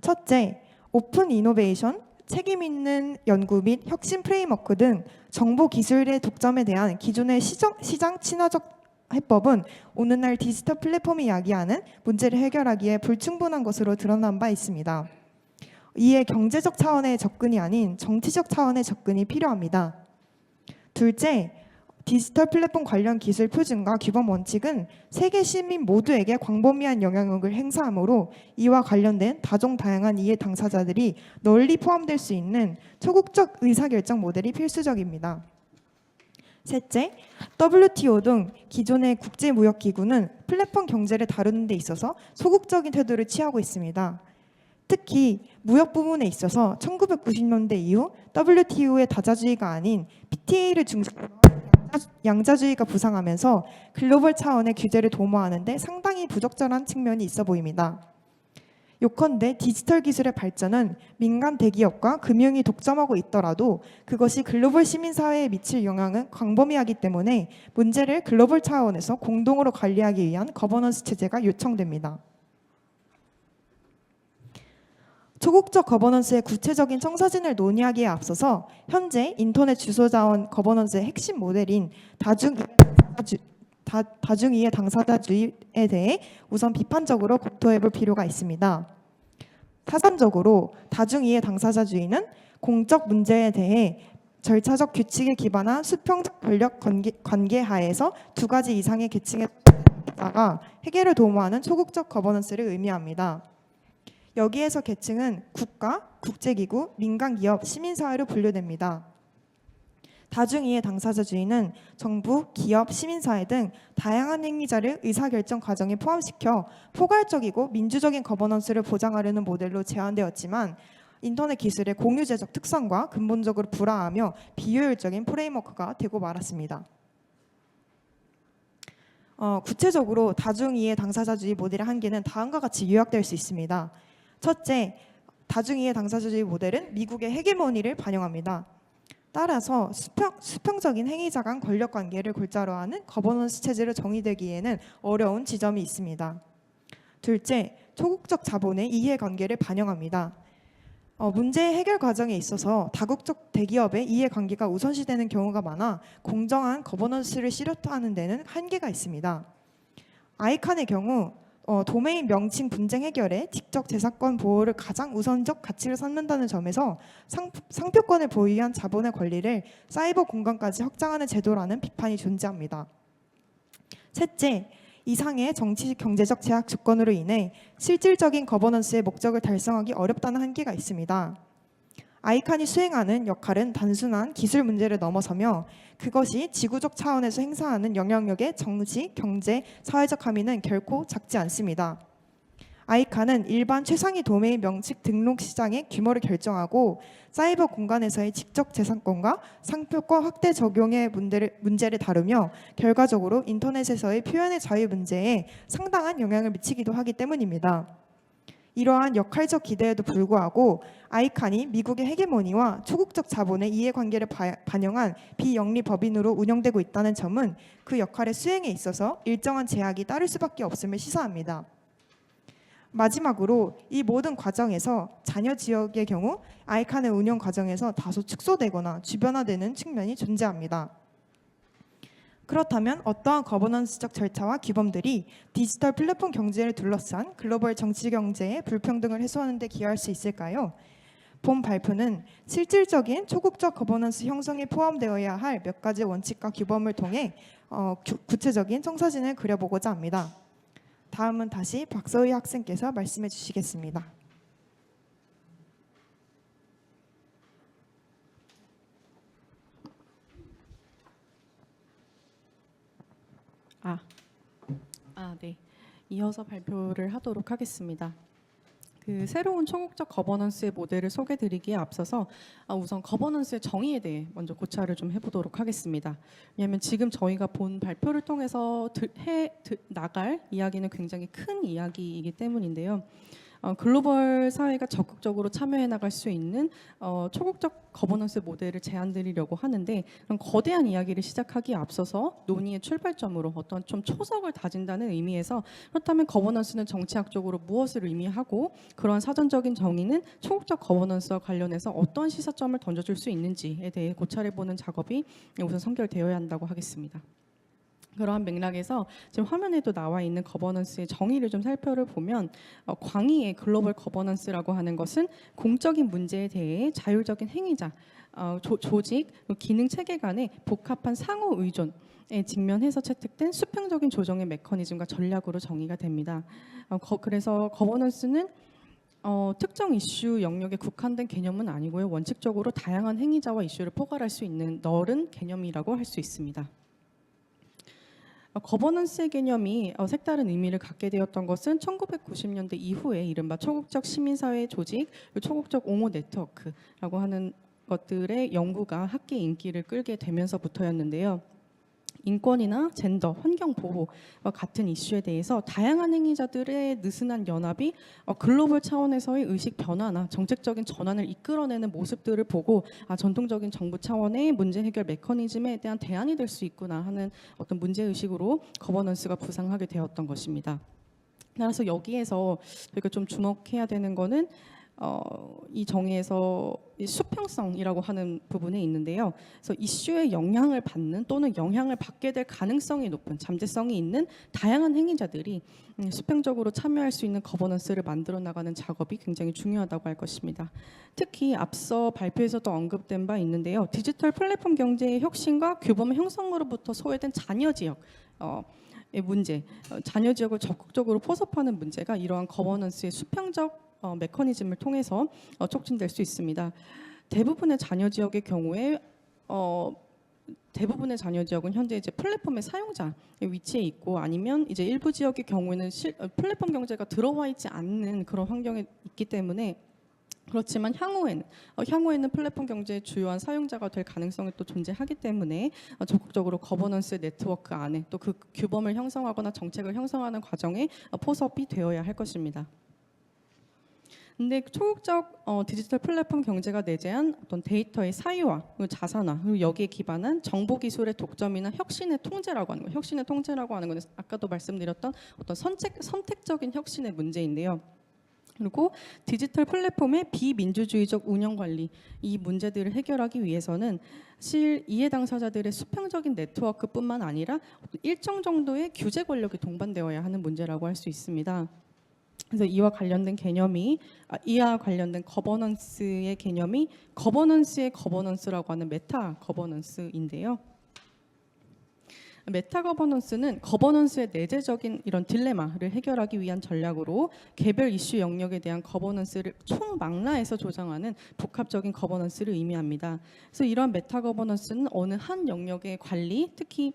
첫째, 오픈 이노베이션, 책임 있는 연구 및 혁신 프레임워크 등 정보 기술의 독점에 대한 기존의 시장 친화적 해법은 오늘날 디지털 플랫폼이 야기하는 문제를 해결하기에 불충분한 것으로 드러난 바 있습니다. 이에 경제적 차원의 접근이 아닌 정치적 차원의 접근이 필요합니다. 둘째, 디지털 플랫폼 관련 기술 표준과 규범 원칙은 세계 시민 모두에게 광범위한 영향력을 행사하므로 이와 관련된 다종다양한 이해 당사자들이 널리 포함될 수 있는 초국적 의사결정 모델이 필수적입니다. 셋째, WTO 등 기존의 국제무역기구는 플랫폼 경제를 다루는 데 있어서 소극적인 태도를 취하고 있습니다. 특히 무역 부분에 있어서 1990년대 이후 WTO의 다자주의가 아닌 PTA를 중심으로 양자주의가 부상하면서 글로벌 차원의 규제를 도모하는 데 상당히 부적절한 측면이 있어 보입니다. 요컨대 디지털 기술의 발전은 민간 대기업과 금융이 독점하고 있더라도 그것이 글로벌 시민사회에 미칠 영향은 광범위하기 때문에 문제를 글로벌 차원에서 공동으로 관리하기 위한 거버넌스 체제가 요청됩니다. 초국적 거버넌스의 구체적인 청사진을 논의하기에 앞서서 현재 인터넷 주소자원 거버넌스의 핵심 모델인 다중이해 당사자주의에 대해 우선 비판적으로 검토해볼 필요가 있습니다. 타산적으로 다중이해 당사자주의는 공적 문제에 대해 절차적 규칙에 기반한 수평적 권력 관계 하에서 두 가지 이상의 계층에 따라 해결을 도모하는 초국적 거버넌스를 의미합니다. 여기에서 계층은 국가, 국제기구, 민간기업, 시민사회로 분류됩니다. 다중이해 당사자주의는 정부, 기업, 시민사회 등 다양한 행위자를 의사결정 과정에 포함시켜 포괄적이고 민주적인 거버넌스를 보장하려는 모델로 제안되었지만 인터넷 기술의 공유제적 특성과 근본적으로 불화하며 비효율적인 프레임워크가 되고 말았습니다. 구체적으로 다중이해 당사자주의 모델의 한계는 다음과 같이 요약될 수 있습니다. 첫째, 다중이해 당사자주의 모델은 미국의 헤게모니를 반영합니다. 따라서 수평적인 행위자 간 권력 관계를 골자로 하는 거버넌스 체제로 정의되기에는 어려운 지점이 있습니다. 둘째, 초국적 자본의 이해관계를 반영합니다. 문제 해결 과정에 있어서 다국적 대기업의 이해관계가 우선시되는 경우가 많아 공정한 거버넌스를 시도하는 데는 한계가 있습니다. 아이칸의 경우 도메인 명칭 분쟁 해결에 직접 재산권 보호를 가장 우선적 가치를 삼는다는 점에서 상표권을 보유한 자본의 권리를 사이버 공간까지 확장하는 제도라는 비판이 존재합니다. 셋째, 이상의 정치 경제적 제약 조건으로 인해 실질적인 거버넌스의 목적을 달성하기 어렵다는 한계가 있습니다. 아이칸이 수행하는 역할은 단순한 기술 문제를 넘어서며 그것이 지구적 차원에서 행사하는 영향력의 정치, 경제, 사회적 함의는 결코 작지 않습니다. 아이칸은 일반 최상위 도메인 명칭 등록 시장의 규모를 결정하고 사이버 공간에서의 직접 재산권과 상표권 확대 적용의 문제를 다루며 결과적으로 인터넷에서의 표현의 자유 문제에 상당한 영향을 미치기도 하기 때문입니다. 이러한 역할적 기대에도 불구하고 아이칸이 미국의 헤게모니와 초국적 자본의 이해관계를 반영한 비영리 법인으로 운영되고 있다는 점은 그 역할의 수행에 있어서 일정한 제약이 따를 수밖에 없음을 시사합니다. 마지막으로 이 모든 과정에서 자녀 지역의 경우 아이칸의 운영 과정에서 다소 축소되거나 주변화되는 측면이 존재합니다. 그렇다면 어떠한 거버넌스적 절차와 규범들이 디지털 플랫폼 경제를 둘러싼 글로벌 정치 경제의 불평등을 해소하는 데 기여할 수 있을까요? 본 발표는 실질적인 초국적 거버넌스 형성에 포함되어야 할 몇 가지 원칙과 규범을 통해 구체적인 청사진을 그려보고자 합니다. 다음은 다시 박서희 학생께서 말씀해 주시겠습니다. 네. 이어서 발표를 하도록 하겠습니다. 그 새로운 초국적 거버넌스의 모델을 소개드리기에 앞서서 우선 거버넌스의 정의에 대해 먼저 고찰을 좀 해보도록 하겠습니다. 왜냐하면 지금 저희가 본 발표를 통해서 나갈 이야기는 굉장히 큰 이야기이기 때문인데요. 글로벌 사회가 적극적으로 참여해 나갈 수 있는 초국적 거버넌스 모델을 제안드리려고 하는데 거대한 이야기를 시작하기에 앞서서 논의의 출발점으로 어떤 좀 초석을 다진다는 의미에서 그렇다면 거버넌스는 정치학적으로 무엇을 의미하고 그러한 사전적인 정의는 초국적 거버넌스와 관련해서 어떤 시사점을 던져줄 수 있는지에 대해 고찰해보는 작업이 우선 선결되어야 한다고 하겠습니다. 그러한 맥락에서 지금 화면에도 나와 있는 거버넌스의 정의를 좀 살펴보면 광의의 글로벌 거버넌스라고 하는 것은 공적인 문제에 대해 자율적인 행위자, 조직, 기능 체계 간의 복합한 상호 의존에 직면해서 채택된 수평적인 조정의 메커니즘과 전략으로 정의가 됩니다. 그래서 거버넌스는 특정 이슈 영역에 국한된 개념은 아니고요. 원칙적으로 다양한 행위자와 이슈를 포괄할 수 있는 넓은 개념이라고 할 수 있습니다. 거버넌스의 개념이 색다른 의미를 갖게 되었던 것은 1990년대 이후에 이른바 초국적 시민사회 조직, 초국적 옹호 네트워크라고 하는 것들의 연구가 학계 인기를 끌게 되면서부터였는데요. 인권이나 젠더, 환경 보호와 같은 이슈에 대해서 다양한 행위자들의 느슨한 연합이 글로벌 차원에서의 의식 변화나 정책적인 전환을 이끌어내는 모습들을 보고 전통적인 정부 차원의 문제 해결 메커니즘에 대한 대안이 될 수 있구나 하는 어떤 문제 의식으로 거버넌스가 부상하게 되었던 것입니다. 따라서 여기에서 저희가 좀 주목해야 되는 거는 이 정의에서 이 수평성이라고 하는 부분에 있는데요. 그래서 이슈에 영향을 받는 또는 영향을 받게 될 가능성이 높은 잠재성이 있는 다양한 행위자들이 수평적으로 참여할 수 있는 거버넌스를 만들어 나가는 작업이 굉장히 중요하다고 할 것입니다. 특히 앞서 발표에서도 언급된 바 있는데요. 디지털 플랫폼 경제의 혁신과 규범 형성으로부터 소외된 자녀 지역 의 문제, 자녀 지역을 적극적으로 포섭하는 문제가 이러한 거버넌스의 수평적 메커니즘을 통해서 촉진될 수 있습니다. 대부분의 자녀 지역의 경우에 대부분의 자녀 지역은 현재 이제 플랫폼의 사용자의 위치에 있고 아니면 이제 일부 지역의 경우에는 플랫폼 경제가 들어와 있지 않는 그런 환경에 있기 때문에 그렇지만 향후에는 플랫폼 경제의 주요한 사용자가 될 가능성이 또 존재하기 때문에 적극적으로 거버넌스 네트워크 안에 또 그 규범을 형성하거나 정책을 형성하는 과정에 포섭이 되어야 할 것입니다. 근데 초국적 디지털 플랫폼 경제가 내재한 어떤 데이터의 사유화, 그리고 자산화, 그리고 여기에 기반한 정보 기술의 독점이나 혁신의 통제라고 하는 거. 혁신의 통제라고 하는 것은 아까도 말씀드렸던 어떤 선택적인 혁신의 문제인데요. 그리고 디지털 플랫폼의 비민주주의적 운영 관리 이 문제들을 해결하기 위해서는 사실 이해 당사자들의 수평적인 네트워크뿐만 아니라 일정 정도의 규제 권력이 동반되어야 하는 문제라고 할 수 있습니다. 그래서 이와 관련된 거버넌스의 개념이 거버넌스의 거버넌스라고 하는 메타 거버넌스인데요. 메타 거버넌스는 거버넌스의 내재적인 이런 딜레마를 해결하기 위한 전략으로 개별 이슈 영역에 대한 거버넌스를 총망라해서 조정하는 복합적인 거버넌스를 의미합니다. 그래서 이러한 메타 거버넌스는 어느 한 영역의 관리, 특히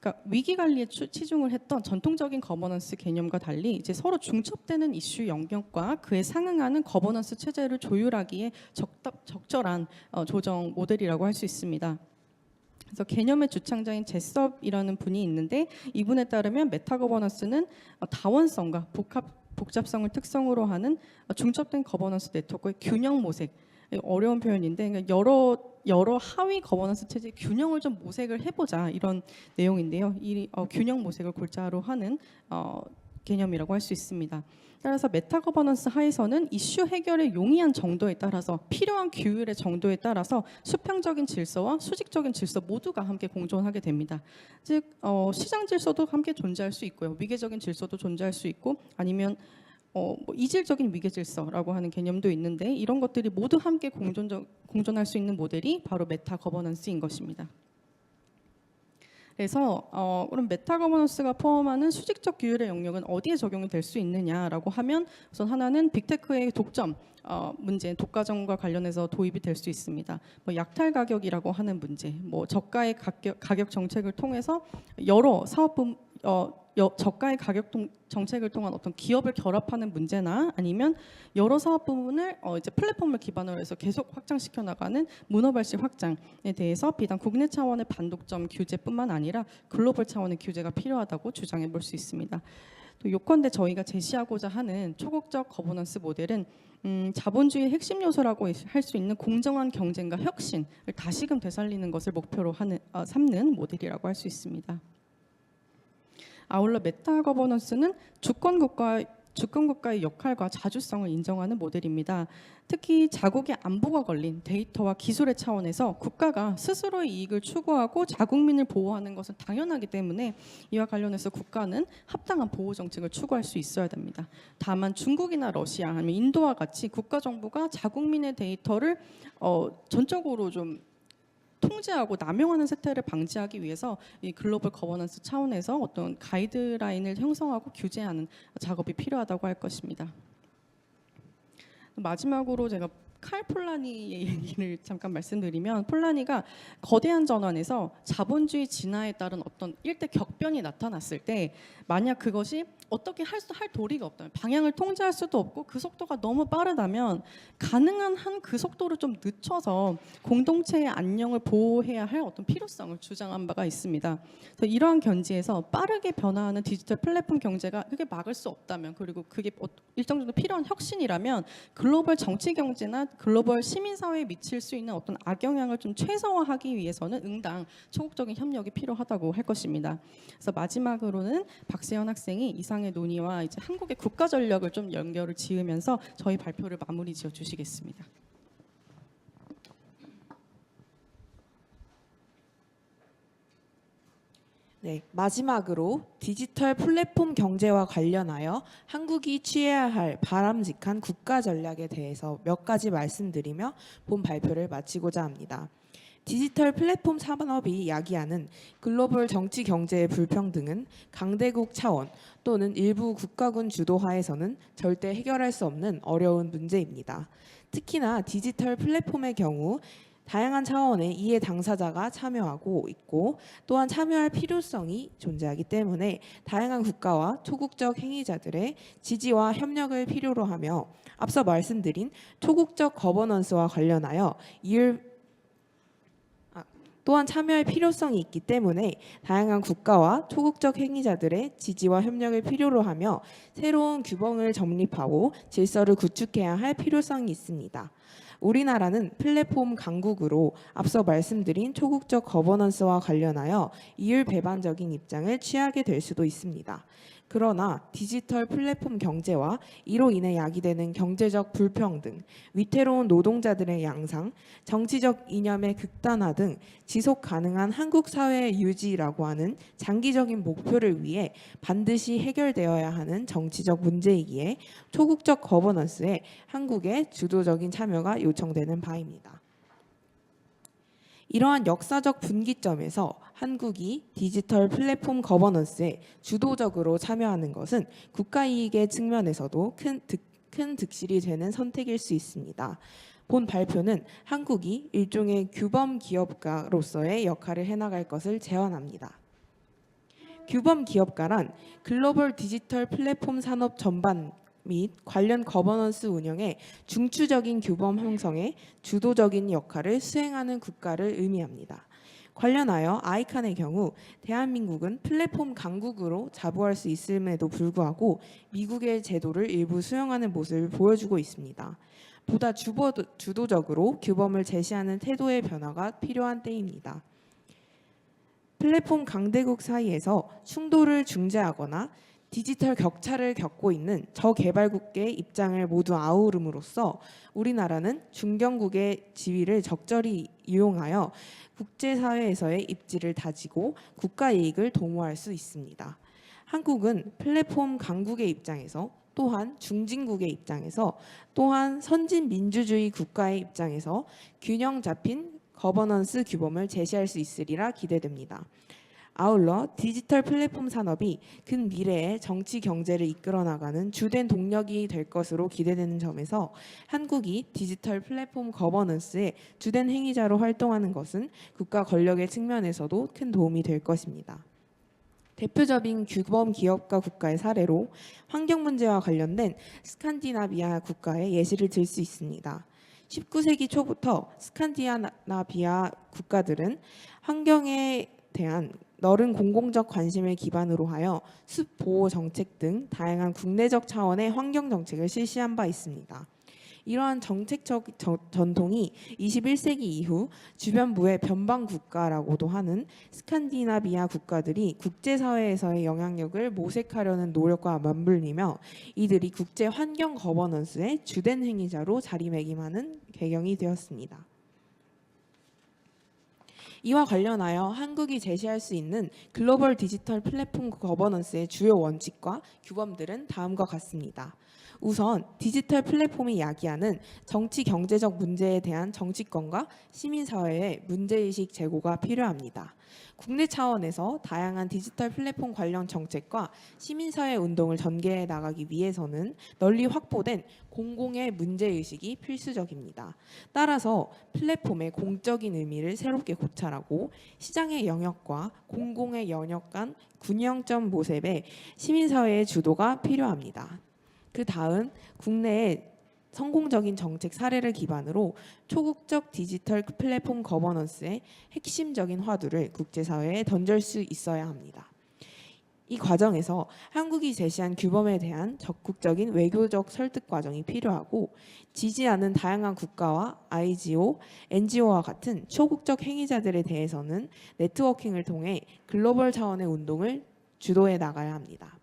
그러니까 위기 관리에 치중을 했던 전통적인 거버넌스 개념과 달리 이제 서로 중첩되는 이슈 영역과 그에 상응하는 거버넌스 체제를 조율하기에 적절한 조정 모델이라고 할 수 있습니다. 그래서 개념의 주창자인 제섭이라는 분이 있는데 이분에 따르면 메타 거버넌스는 다원성과 복잡성을 특성으로 하는 중첩된 거버넌스 네트워크의 균형 모색, 어려운 표현인데 그러니까 여러 하위 거버넌스 체제의 균형을 좀 모색을 해보자 이런 내용인데요. 이 균형 모색을 골자로 하는 개념이라고 할 수 있습니다. 따라서 메타 거버넌스 하에서는 이슈 해결의 용이한 정도에 따라서 필요한 규율의 정도에 따라서 수평적인 질서와 수직적인 질서 모두가 함께 공존하게 됩니다. 즉 시장 질서도 함께 존재할 수 있고요. 위계적인 질서도 존재할 수 있고 아니면 이질적인 위계 질서라고 하는 개념도 있는데 이런 것들이 모두 함께 공존할 수 있는 모델이 바로 메타 거버넌스인 것입니다. 그래서 그럼 메타 거버넌스가 포함하는 수직적 규율의 영역은 어디에 적용이 될 수 있느냐라고 하면 우선 하나는 빅테크의 독점 문제, 독과점과 관련해서 도입이 될 수 있습니다. 약탈 가격이라고 하는 문제, 저가의 가격 정책을 통해서 여러 저가의 가격 정책을 통한 어떤 기업을 결합하는 문제나 아니면 여러 사업 부문을 이제 플랫폼을 기반으로 해서 계속 확장시켜 나가는 문어발식 확장에 대해서 비단 국내 차원의 반독점 규제뿐만 아니라 글로벌 차원의 규제가 필요하다고 주장해 볼 수 있습니다. 또 요컨대 저희가 제시하고자 하는 초국적 거버넌스 모델은 자본주의의 핵심 요소라고 할 수 있는 공정한 경쟁과 혁신을 다시금 되살리는 것을 목표로 삼는 모델이라고 할 수 있습니다. 아울러 메타 거버넌스는 주권 국가의 역할과 자주성을 인정하는 모델입니다. 특히 자국의 안보가 걸린 데이터와 기술의 차원에서 국가가 스스로의 이익을 추구하고 자국민을 보호하는 것은 당연하기 때문에 이와 관련해서 국가는 합당한 보호 정책을 추구할 수 있어야 됩니다. 다만 중국이나 러시아 아니면 인도와 같이 국가 정부가 자국민의 데이터를 전적으로 좀 통제하고 남용하는 세태를 방지하기 위해서 이 글로벌 거버넌스 차원에서 어떤 가이드라인을 형성하고 규제하는 작업이 필요하다고 할 것입니다. 마지막으로 제가 칼 폴라니의 얘기를 잠깐 말씀드리면 폴라니가 거대한 전환에서 자본주의 진화에 따른 어떤 일대 격변이 나타났을 때 만약 그것이 어떻게 할 도리가 없다면 방향을 통제할 수도 없고 그 속도가 너무 빠르다면 가능한 한 그 속도를 좀 늦춰서 공동체의 안녕을 보호해야 할 어떤 필요성을 주장한 바가 있습니다. 그래서 이러한 견지에서 빠르게 변화하는 디지털 플랫폼 경제가 그게 막을 수 없다면 그리고 그게 일정 정도 필요한 혁신이라면 글로벌 정치 경제나 글로벌 시민사회에 미칠 수 있는 어떤 악영향을 좀 최소화하기 위해서는 응당 초국적인 협력이 필요하다고 할 것입니다. 그래서 마지막으로는 박세현 학생이 이상의 논의와 이제 한국의 국가 전략을 좀 연결을 지으면서 저희 발표를 마무리 지어 주시겠습니다. 네, 마지막으로 디지털 플랫폼 경제와 관련하여 한국이 취해야 할 바람직한 국가 전략에 대해서 몇 가지 말씀드리며 본 발표를 마치고자 합니다. 디지털 플랫폼 산업이 야기하는 글로벌 정치 경제의 불평등은 강대국 차원 또는 일부 국가군 주도하에서는 절대 해결할 수 없는 어려운 문제입니다. 특히나 디지털 플랫폼의 경우 다양한 차원의 이해 당사자가 참여하고 있고 또한 참여할 필요성이 존재하기 때문에 다양한 국가와 초국적 행위자들의 지지와 협력을 필요로 하며 앞서 말씀드린 초국적 거버넌스와 관련하여 또한 참여할 필요성이 있기 때문에 다양한 국가와 초국적 행위자들의 지지와 협력을 필요로 하며 새로운 규범을 정립하고 질서를 구축해야 할 필요성이 있습니다. 우리나라는 플랫폼 강국으로 앞서 말씀드린 초국적 거버넌스와 관련하여 이율배반적인 입장을 취하게 될 수도 있습니다. 그러나 디지털 플랫폼 경제와 이로 인해 야기되는 경제적 불평등, 위태로운 노동자들의 양상, 정치적 이념의 극단화 등 지속 가능한 한국 사회의 유지라고 하는 장기적인 목표를 위해 반드시 해결되어야 하는 정치적 문제이기에 초국적 거버넌스에 한국의 주도적인 참여가 요청되는 바입니다. 이러한 역사적 분기점에서 한국이 디지털 플랫폼 거버넌스에 주도적으로 참여하는 것은 국가이익의 측면에서도 큰 득실이 되는 선택일 수 있습니다. 본 발표는 한국이 일종의 규범 기업가로서의 역할을 해나갈 것을 제언합니다. 규범 기업가란 글로벌 디지털 플랫폼 산업 전반 및 관련 거버넌스 운영에 중추적인 규범 형성에 주도적인 역할을 수행하는 국가를 의미합니다. 관련하여 아이칸의 경우 대한민국은 플랫폼 강국으로 자부할 수 있음에도 불구하고 미국의 제도를 일부 수용하는 모습을 보여주고 있습니다. 보다 주도적으로 규범을 제시하는 태도의 변화가 필요한 때입니다. 플랫폼 강대국 사이에서 충돌을 중재하거나 디지털 격차를 겪고 있는 저개발국의 입장을 모두 아우름으로써 우리나라는 중견국의 지위를 적절히 이용하여 국제사회에서의 입지를 다지고 국가 이익을 도모할 수 있습니다. 한국은 플랫폼 강국의 입장에서 또한 중진국의 입장에서 또한 선진 민주주의 국가의 입장에서 균형 잡힌 거버넌스 규범을 제시할 수 있으리라 기대됩니다. 아울러 디지털 플랫폼 산업이 근미래의 정치 경제를 이끌어 나가는 주된 동력이 될 것으로 기대되는 점에서 한국이 디지털 플랫폼 거버넌스의 주된 행위자로 활동하는 것은 국가 권력의 측면에서도 큰 도움이 될 것입니다. 대표적인 규범 기업가 국가의 사례로 환경 문제와 관련된 스칸디나비아 국가의 예시를 들 수 있습니다. 19세기 초부터 스칸디나비아 국가들은 환경에 대한 넓은 공공적 관심을 기반으로 하여 숲 보호 정책 등 다양한 국내적 차원의 환경 정책을 실시한 바 있습니다. 이러한 정책적 전통이 21세기 이후 주변부의 변방 국가라고도 하는 스칸디나비아 국가들이 국제사회에서의 영향력을 모색하려는 노력과 맞물리며 이들이 국제 환경 거버넌스의 주된 행위자로 자리매김하는 배경이 되었습니다. 이와 관련하여 한국이 제시할 수 있는 글로벌 디지털 플랫폼 거버넌스의 주요 원칙과 규범들은 다음과 같습니다. 우선 디지털 플랫폼이 야기하는 정치 경제적 문제에 대한 정치권과 시민사회의 문제의식 제고가 필요합니다. 국내 차원에서 다양한 디지털 플랫폼 관련 정책과 시민사회 운동을 전개해 나가기 위해서는 널리 확보된 공공의 문제의식이 필수적입니다. 따라서 플랫폼의 공적인 의미를 새롭게 고찰하고 시장의 영역과 공공의 영역 간 균형점 모색에 시민사회의 주도가 필요합니다. 그 다음 국내의 성공적인 정책 사례를 기반으로 초국적 디지털 플랫폼 거버넌스의 핵심적인 화두를 국제사회에 던질 수 있어야 합니다. 이 과정에서 한국이 제시한 규범에 대한 적극적인 외교적 설득 과정이 필요하고 지지하는 다양한 국가와 IGO, NGO와 같은 초국적 행위자들에 대해서는 네트워킹을 통해 글로벌 차원의 운동을 주도해 나가야 합니다.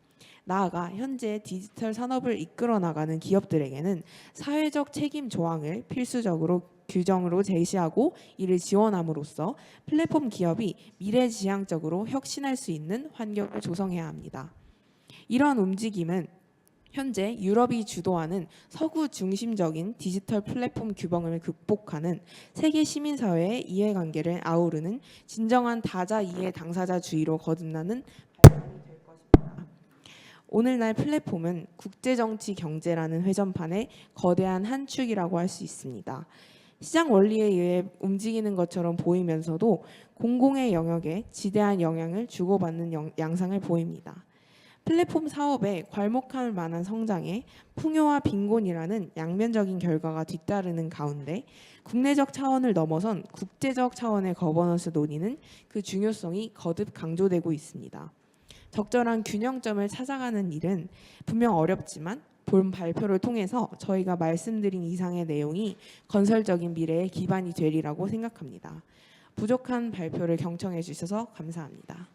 나아가 현재 디지털 산업을 이끌어 나가는 기업들에게는 사회적 책임 조항을 필수적으로 규정으로 제시하고 이를 지원함으로써 플랫폼 기업이 미래지향적으로 혁신할 수 있는 환경을 조성해야 합니다. 이러한 움직임은 현재 유럽이 주도하는 서구 중심적인 디지털 플랫폼 규범을 극복하는 세계 시민사회의 이해관계를 아우르는 진정한 다자 이해 당사자주의로 거듭나는 발상이 될 것입니다. 오늘날 플랫폼은 국제정치 경제라는 회전판의 거대한 한 축이라고 할 수 있습니다. 시장 원리에 의해 움직이는 것처럼 보이면서도 공공의 영역에 지대한 영향을 주고받는 양상을 보입니다. 플랫폼 사업에 괄목할 만한 성장에 풍요와 빈곤이라는 양면적인 결과가 뒤따르는 가운데 국내적 차원을 넘어선 국제적 차원의 거버넌스 논의는 그 중요성이 거듭 강조되고 있습니다. 적절한 균형점을 찾아가는 일은 분명 어렵지만 본 발표를 통해서 저희가 말씀드린 이상의 내용이 건설적인 미래의 기반이 되리라고 생각합니다. 부족한 발표를 경청해 주셔서 감사합니다.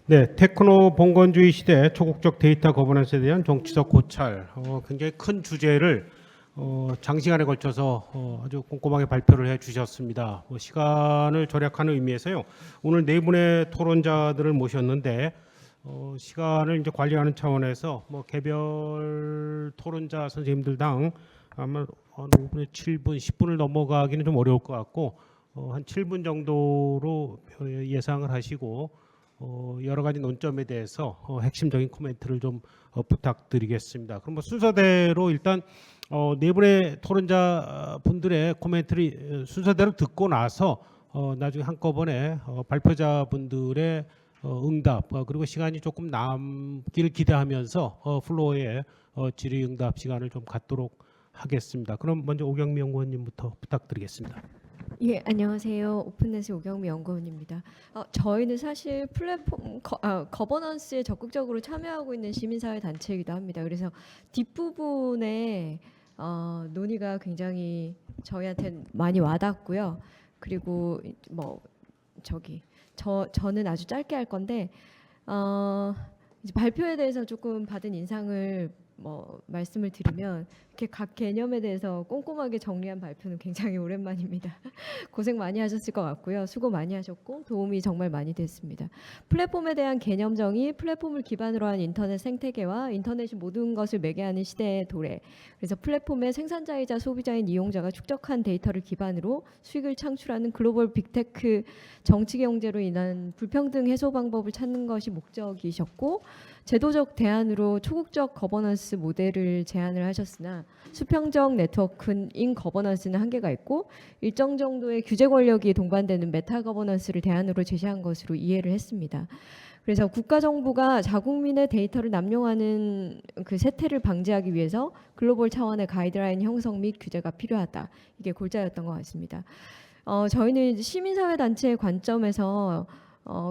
네, 테크노 봉건주의 시대 초국적 데이터 거버넌스에 대한 정치적 고찰, 굉장히 큰 주제를 장시간에 걸쳐서 아주 꼼꼼하게 발표를 해주셨습니다. 시간을 절약하는 의미에서요. 오늘 네 분의 토론자들을 모셨는데 시간을 이제 관리하는 차원에서 개별 토론자 선생님들당 아마 한 5분에 7분, 10분을 넘어가기는 좀 어려울 것 같고 한 7분 정도로 예상을 하시고 여러 가지 논점에 대해서 핵심적인 코멘트를 좀 부탁드리겠습니다. 그럼 순서대로 일단 네 분의 토론자 분들의 코멘트를 순서대로 듣고 나서 나중에 한꺼번에 발표자 분들의 응답 그리고 시간이 조금 남길 기대하면서 플로어에 질의응답 시간을 좀 갖도록 하겠습니다. 그럼 먼저 오경미 연구원님부터 부탁드리겠습니다. 예, 안녕하세요. 오픈넷의 오경미 연구원입니다. 저희는 사실 플랫폼 거버넌스에 적극적으로 참여하고 있는 시민사회 단체이기도 합니다. 그래서 뒷부분에 논의가 굉장히 저희한테 많이 와닿고요. 그리고 저는 아주 짧게 할 건데 이제 발표에 대해서 조금 받은 인상을 말씀을 드리면 이렇게 각 개념에 대해서 꼼꼼하게 정리한 발표는 굉장히 오랜만입니다. 고생 많이 하셨을 것 같고요. 수고 많이 하셨고 도움이 정말 많이 됐습니다. 플랫폼에 대한 개념 정의, 플랫폼을 기반으로 한 인터넷 생태계와 인터넷이 모든 것을 매개하는 시대의 도래. 그래서 플랫폼의 생산자이자 소비자인 이용자가 축적한 데이터를 기반으로 수익을 창출하는 글로벌 빅테크 정치 경제로 인한 불평등 해소 방법을 찾는 것이 목적이셨고 제도적 대안으로 초국적 거버넌스 모델을 제안을 하셨으나 수평적 네트워크인 거버넌스는 한계가 있고 일정 정도의 규제 권력이 동반되는 메타 거버넌스를 대안으로 제시한 것으로 이해를 했습니다. 그래서 국가 정부가 자국민의 데이터를 남용하는 그 세태를 방지하기 위해서 글로벌 차원의 가이드라인 형성 및 규제가 필요하다. 이게 골자였던 것 같습니다. 저희는 시민사회 단체의 관점에서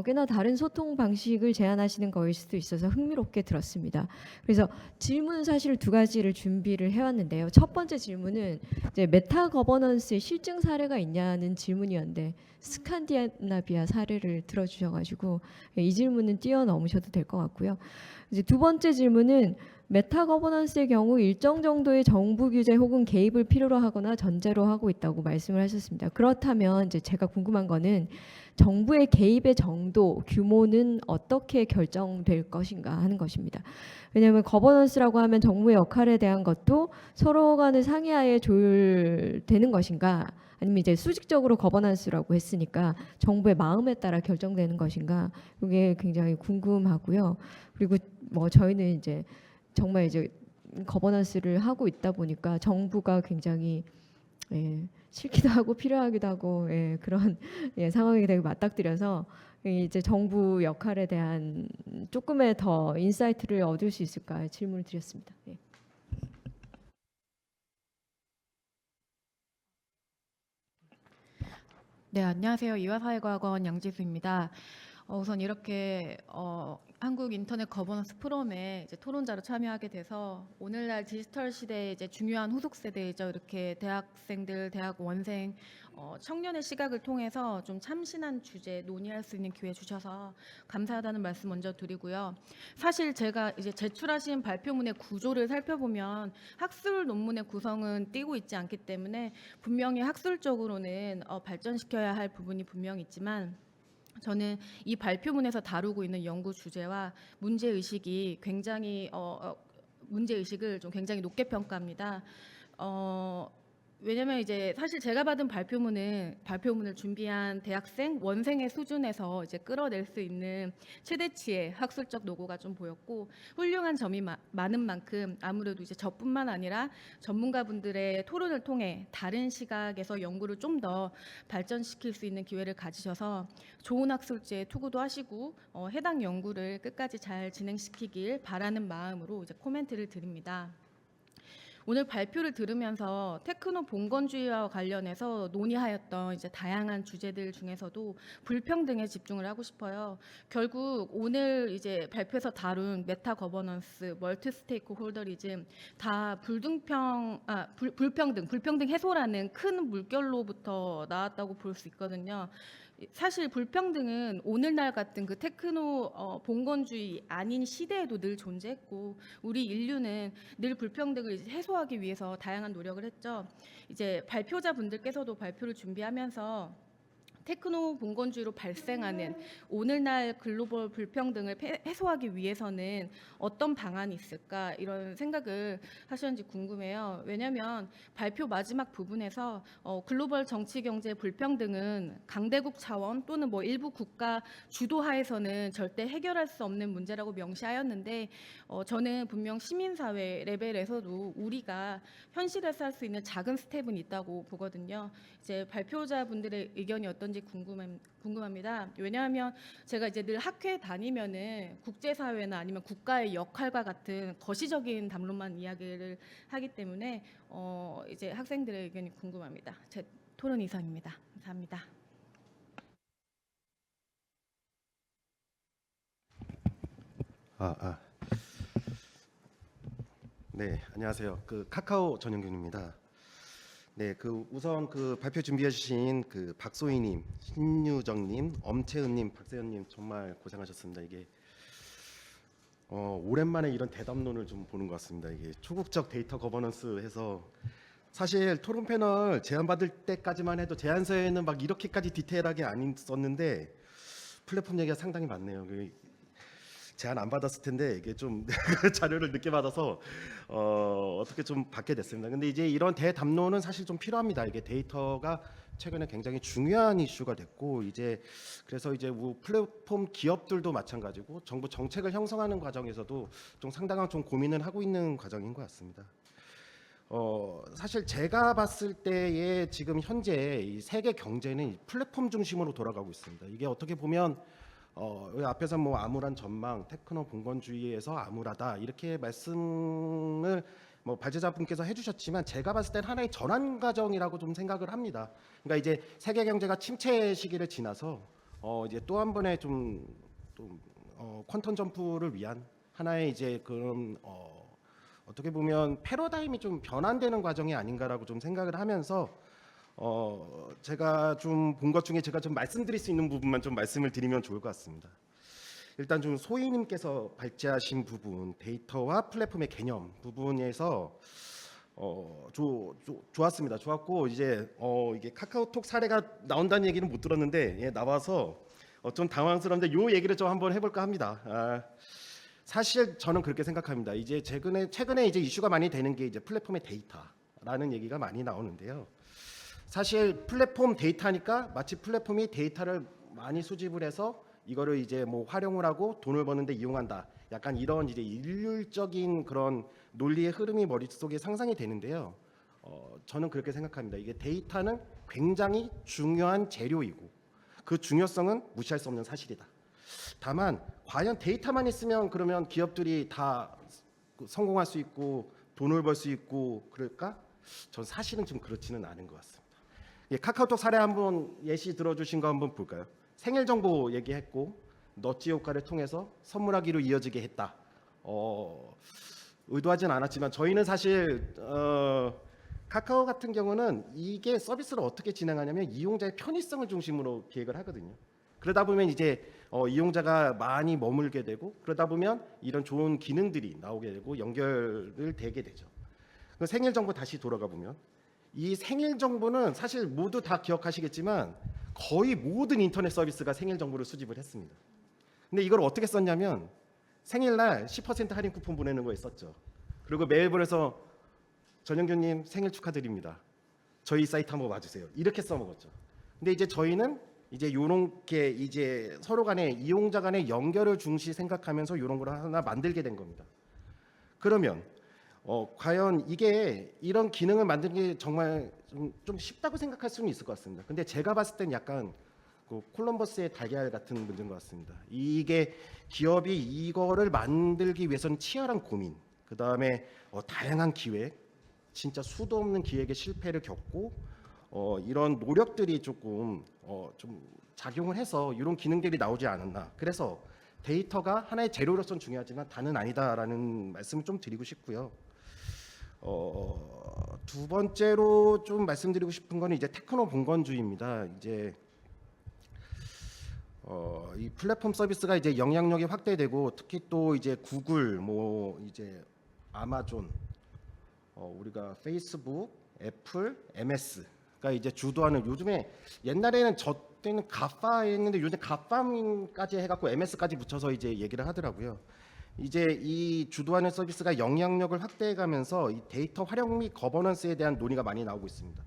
꽤나 다른 소통 방식을 제안하시는 거일 수도 있어서 흥미롭게 들었습니다. 그래서 질문은 사실 두 가지를 준비를 해왔는데요. 첫 번째 질문은 이제 메타 거버넌스의 실증 사례가 있냐는 질문이었는데 스칸디나비아 사례를 들어주셔가지고 이 질문은 뛰어넘으셔도 될 것 같고요. 이제 두 번째 질문은 메타 거버넌스의 경우 일정 정도의 정부 규제 혹은 개입을 필요로 하거나 전제로 하고 있다고 말씀을 하셨습니다. 그렇다면 이제 제가 궁금한 거는 정부의 개입의 정도, 규모는 어떻게 결정될 것인가 하는 것입니다. 왜냐하면 거버넌스라고 하면 정부의 역할에 대한 것도 서로 간의 상의하에 조율되는 것인가 아니면 이제 수직적으로 거버넌스라고 했으니까 정부의 마음에 따라 결정되는 것인가 이게 굉장히 궁금하고요. 그리고 저희는 이제 정말 이제 거버넌스를 하고 있다 보니까 정부가 굉장히 싫기도 하고 필요하기도 하고 그런 상황이 되게 맞닥뜨려서 이제 정부 역할에 대한 조금의 더 인사이트를 얻을 수 있을까 질문을 드렸습니다. 네, 안녕하세요. 이화사회과학원 양지수입니다. 우선 이렇게 한국 인터넷 거버넌스 포럼에 이제 토론자로 참여하게 돼서 오늘날 디지털 시대의 이제 중요한 후속 세대이죠. 이렇게 대학생들, 대학 원생, 청년의 시각을 통해서 좀 참신한 주제 논의할 수 있는 기회 주셔서 감사하다는 말씀 먼저 드리고요. 사실 제가 이제 제출하신 발표문의 구조를 살펴보면 학술 논문의 구성은 띄고 있지 않기 때문에 분명히 학술적으로는 발전시켜야 할 부분이 분명히 있지만 저는 이 발표문에서 다루고 있는 연구 주제와 문제 의식이 굉장히 문제 의식을 좀 굉장히 높게 평가합니다. 왜냐면 이제 사실 제가 받은 발표문을 준비한 대학생 원생의 수준에서 이제 끌어낼 수 있는 최대치의 학술적 노고가 좀 보였고 훌륭한 점이 많은 만큼 아무래도 이제 저뿐만 아니라 전문가분들의 토론을 통해 다른 시각에서 연구를 좀 더 발전시킬 수 있는 기회를 가지셔서 좋은 학술지에 투구도 하시고 해당 연구를 끝까지 잘 진행시키길 바라는 마음으로 이제 코멘트를 드립니다. 오늘 발표를 들으면서 테크노 봉건주의와 관련해서 논의하였던 이제 다양한 주제들 중에서도 불평등에 집중을 하고 싶어요. 결국 오늘 이제 발표에서 다룬 메타 거버넌스, 멀티 스테이크 홀더리즘 다 불평등 해소라는 큰 물결로부터 나왔다고 볼 수 있거든요. 사실 불평등은 오늘날 같은 그 테크노 봉건주의 아닌 시대에도 늘 존재했고 우리 인류는 늘 불평등을 이제 해소하기 위해서 다양한 노력을 했죠. 이제 발표자분들께서도 발표를 준비하면서 테크노 봉건주의로 발생하는 오늘날 글로벌 불평등을 해소하기 위해서는 어떤 방안이 있을까 이런 생각을 하셨는지 궁금해요. 왜냐하면 발표 마지막 부분에서 글로벌 정치 경제 불평등은 강대국 차원 또는 뭐 일부 국가 주도하에서는 절대 해결할 수 없는 문제라고 명시하였는데 저는 분명 시민사회 레벨에서도 우리가 현실에서 할 수 있는 작은 스텝은 있다고 보거든요. 이제 발표자분들의 의견이 어떤지 궁금합니다. 왜냐하면 제가 이제 늘 학회에 다니면은 국제사회나 아니면 국가의 역할과 같은 거시적인 담론만 이야기를 하기 때문에 이제 학생들의 의견이 궁금합니다. 제 토론 이상입니다. 감사합니다. 네, 안녕하세요. 카카오 전영균입니다. 네, 우선 발표 준비해 주신 박소희님, 신유정님, 엄채은님, 박세현님 정말 고생하셨습니다. 이게 오랜만에 이런 대담론을 좀 보는 것 같습니다. 이게 초국적 데이터 거버넌스 해서 사실 토론 패널 제안 받을 때까지만 해도 제안서에는 막 이렇게까지 디테일하게 안 썼는데 플랫폼 얘기가 상당히 많네요. 제안 안 받았을 텐데 이게 좀 자료를 늦게 받아서 어떻게 좀 받게 됐습니다. 근데 이제 이런 대담론은 사실 좀 필요합니다. 이게 데이터가 최근에 굉장히 중요한 이슈가 됐고 그래서 이제 플랫폼 기업들도 마찬가지고 정부 정책을 형성하는 과정에서도 좀 상당한 좀 고민을 하고 있는 과정인 것 같습니다. 사실 제가 봤을 때의 지금 현재 이 세계 경제는 플랫폼 중심으로 돌아가고 있습니다. 이게 어떻게 보면 여기 앞에서 뭐 암울한 전망, 테크노 봉건주의에서 암울하다 이렇게 말씀을 뭐 발제자분께서 해주셨지만 제가 봤을 땐 하나의 전환 과정이라고 좀 생각을 합니다. 그러니까 이제 세계 경제가 침체 시기를 지나서 이제 또 한 번의 퀀텀 점프를 위한 하나의 이제 그런 어떻게 보면 패러다임이 좀 변환되는 과정이 아닌가라고 좀 생각을 하면서 제가 좀 본 것 중에 제가 좀 말씀드릴 수 있는 부분만 좀 말씀을 드리면 좋을 것 같습니다. 일단 좀 소희님께서 발제하신 부분 데이터와 플랫폼의 개념 부분에서 좋았습니다. 좋았고 이제 이게 카카오톡 사례가 나온다는 얘기는 못 들었는데 나와서 좀 당황스러운데 요 얘기를 좀 한번 해볼까 합니다. 사실 저는 그렇게 생각합니다. 이제 최근에 이제 이슈가 많이 되는 게 이제 플랫폼의 데이터라는 얘기가 많이 나오는데요. 사실 플랫폼 데이터니까 마치 플랫폼이 데이터를 많이 수집을 해서 이거를 이제 뭐 활용을 하고 돈을 버는데 이용한다. 약간 이런 이제 일률적인 그런 논리의 흐름이 머릿속에 상상이 되는데요. 저는 그렇게 생각합니다. 이게 데이터는 굉장히 중요한 재료이고 그 중요성은 무시할 수 없는 사실이다. 다만 과연 데이터만 있으면 그러면 기업들이 다 성공할 수 있고 돈을 벌 수 있고 그럴까? 전 사실은 좀 그렇지는 않은 것 같습니다. 카카오톡 사례 한번 예시 들어주신 거 한번 볼까요? 생일 정보 얘기했고 넛지 효과를 통해서 선물하기로 이어지게 했다. 의도하진 않았지만 저희는 사실 카카오 같은 경우는 이게 서비스를 어떻게 진행하냐면 이용자의 편의성을 중심으로 기획을 하거든요. 그러다 보면 이제 이용자가 많이 머물게 되고 그러다 보면 이런 좋은 기능들이 나오게 되고 연결을 되게 되죠. 그 생일 정보 다시 돌아가 보면 이 생일 정보는 사실 모두 다 기억하시겠지만 거의 모든 인터넷 서비스가 생일 정보를 수집을 했습니다. 근데 이걸 어떻게 썼냐면 생일날 10% 할인 쿠폰 보내는 거에 썼죠. 그리고 메일 보내서 전영규님 생일 축하드립니다. 저희 사이트 한번 와주세요. 이렇게 써먹었죠. 근데 이제 저희는 이제 요렇게 이제 서로 간에 이용자 간의 연결을 중시 생각하면서 이런 걸 하나 만들게 된 겁니다. 그러면 과연 이게 이런 기능을 만드는 게 정말 좀 쉽다고 생각할 수는 있을 것 같습니다. 근데 제가 봤을 땐 약간 그 콜럼버스의 달걀 같은 문제인 것 같습니다. 이게 기업이 이거를 만들기 위해서는 치열한 고민, 그 다음에 다양한 기획, 진짜 수도 없는 기획의 실패를 겪고 이런 노력들이 조금 좀 작용을 해서 이런 기능들이 나오지 않았나. 그래서 데이터가 하나의 재료로서는 중요하지만 다는 아니다라는 말씀을 좀 드리고 싶고요. 두 번째로 좀 말씀드리고 싶은 거는 이제 테크노 봉건주의입니다. 이제 이 플랫폼 서비스가 이제 영향력이 확대되고 특히 또 이제 구글, 뭐 이제 아마존, 우리가 페이스북, 애플, MS가 이제 주도하는 요즘에 옛날에는 저 때는 가파했는데 요즘 가팜까지 해갖고 MS까지 붙여서 이제 얘기를 하더라고요. 이제 이 주도하는 서비스가 영향력을 확대해가면서 이 데이터 활용 및 거버넌스에 대한 논의가 많이 나오고 있습니다.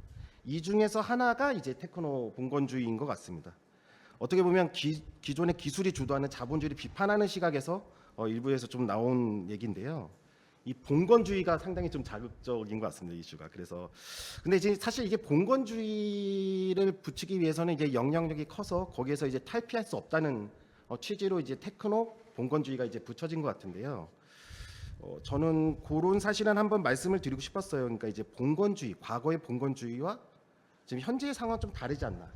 이 중에서 하나가 이제 테크노 봉건주의인 것 같습니다. 어떻게 보면 기존의 기술이 주도하는 자본주의를 비판하는 시각에서 일부에서 좀 나온 얘기인데요. 이 봉건주의가 상당히 좀 자극적인 것 같습니다, 이슈가. 그래서 근데 이제 사실 이게 봉건주의를 붙이기 위해서는 이제 영향력이 커서 거기에서 이제 탈피할 수 없다는 취지로 이제 테크노 봉건주의가 이제 붙여진 것 같은데요. 저는 그런 사실은 한번 말씀을 드리고 싶었어요. 그러니까 이제 봉건주의, 과거의 봉건주의와 지금 현재의 상황은 좀 다르지 않나.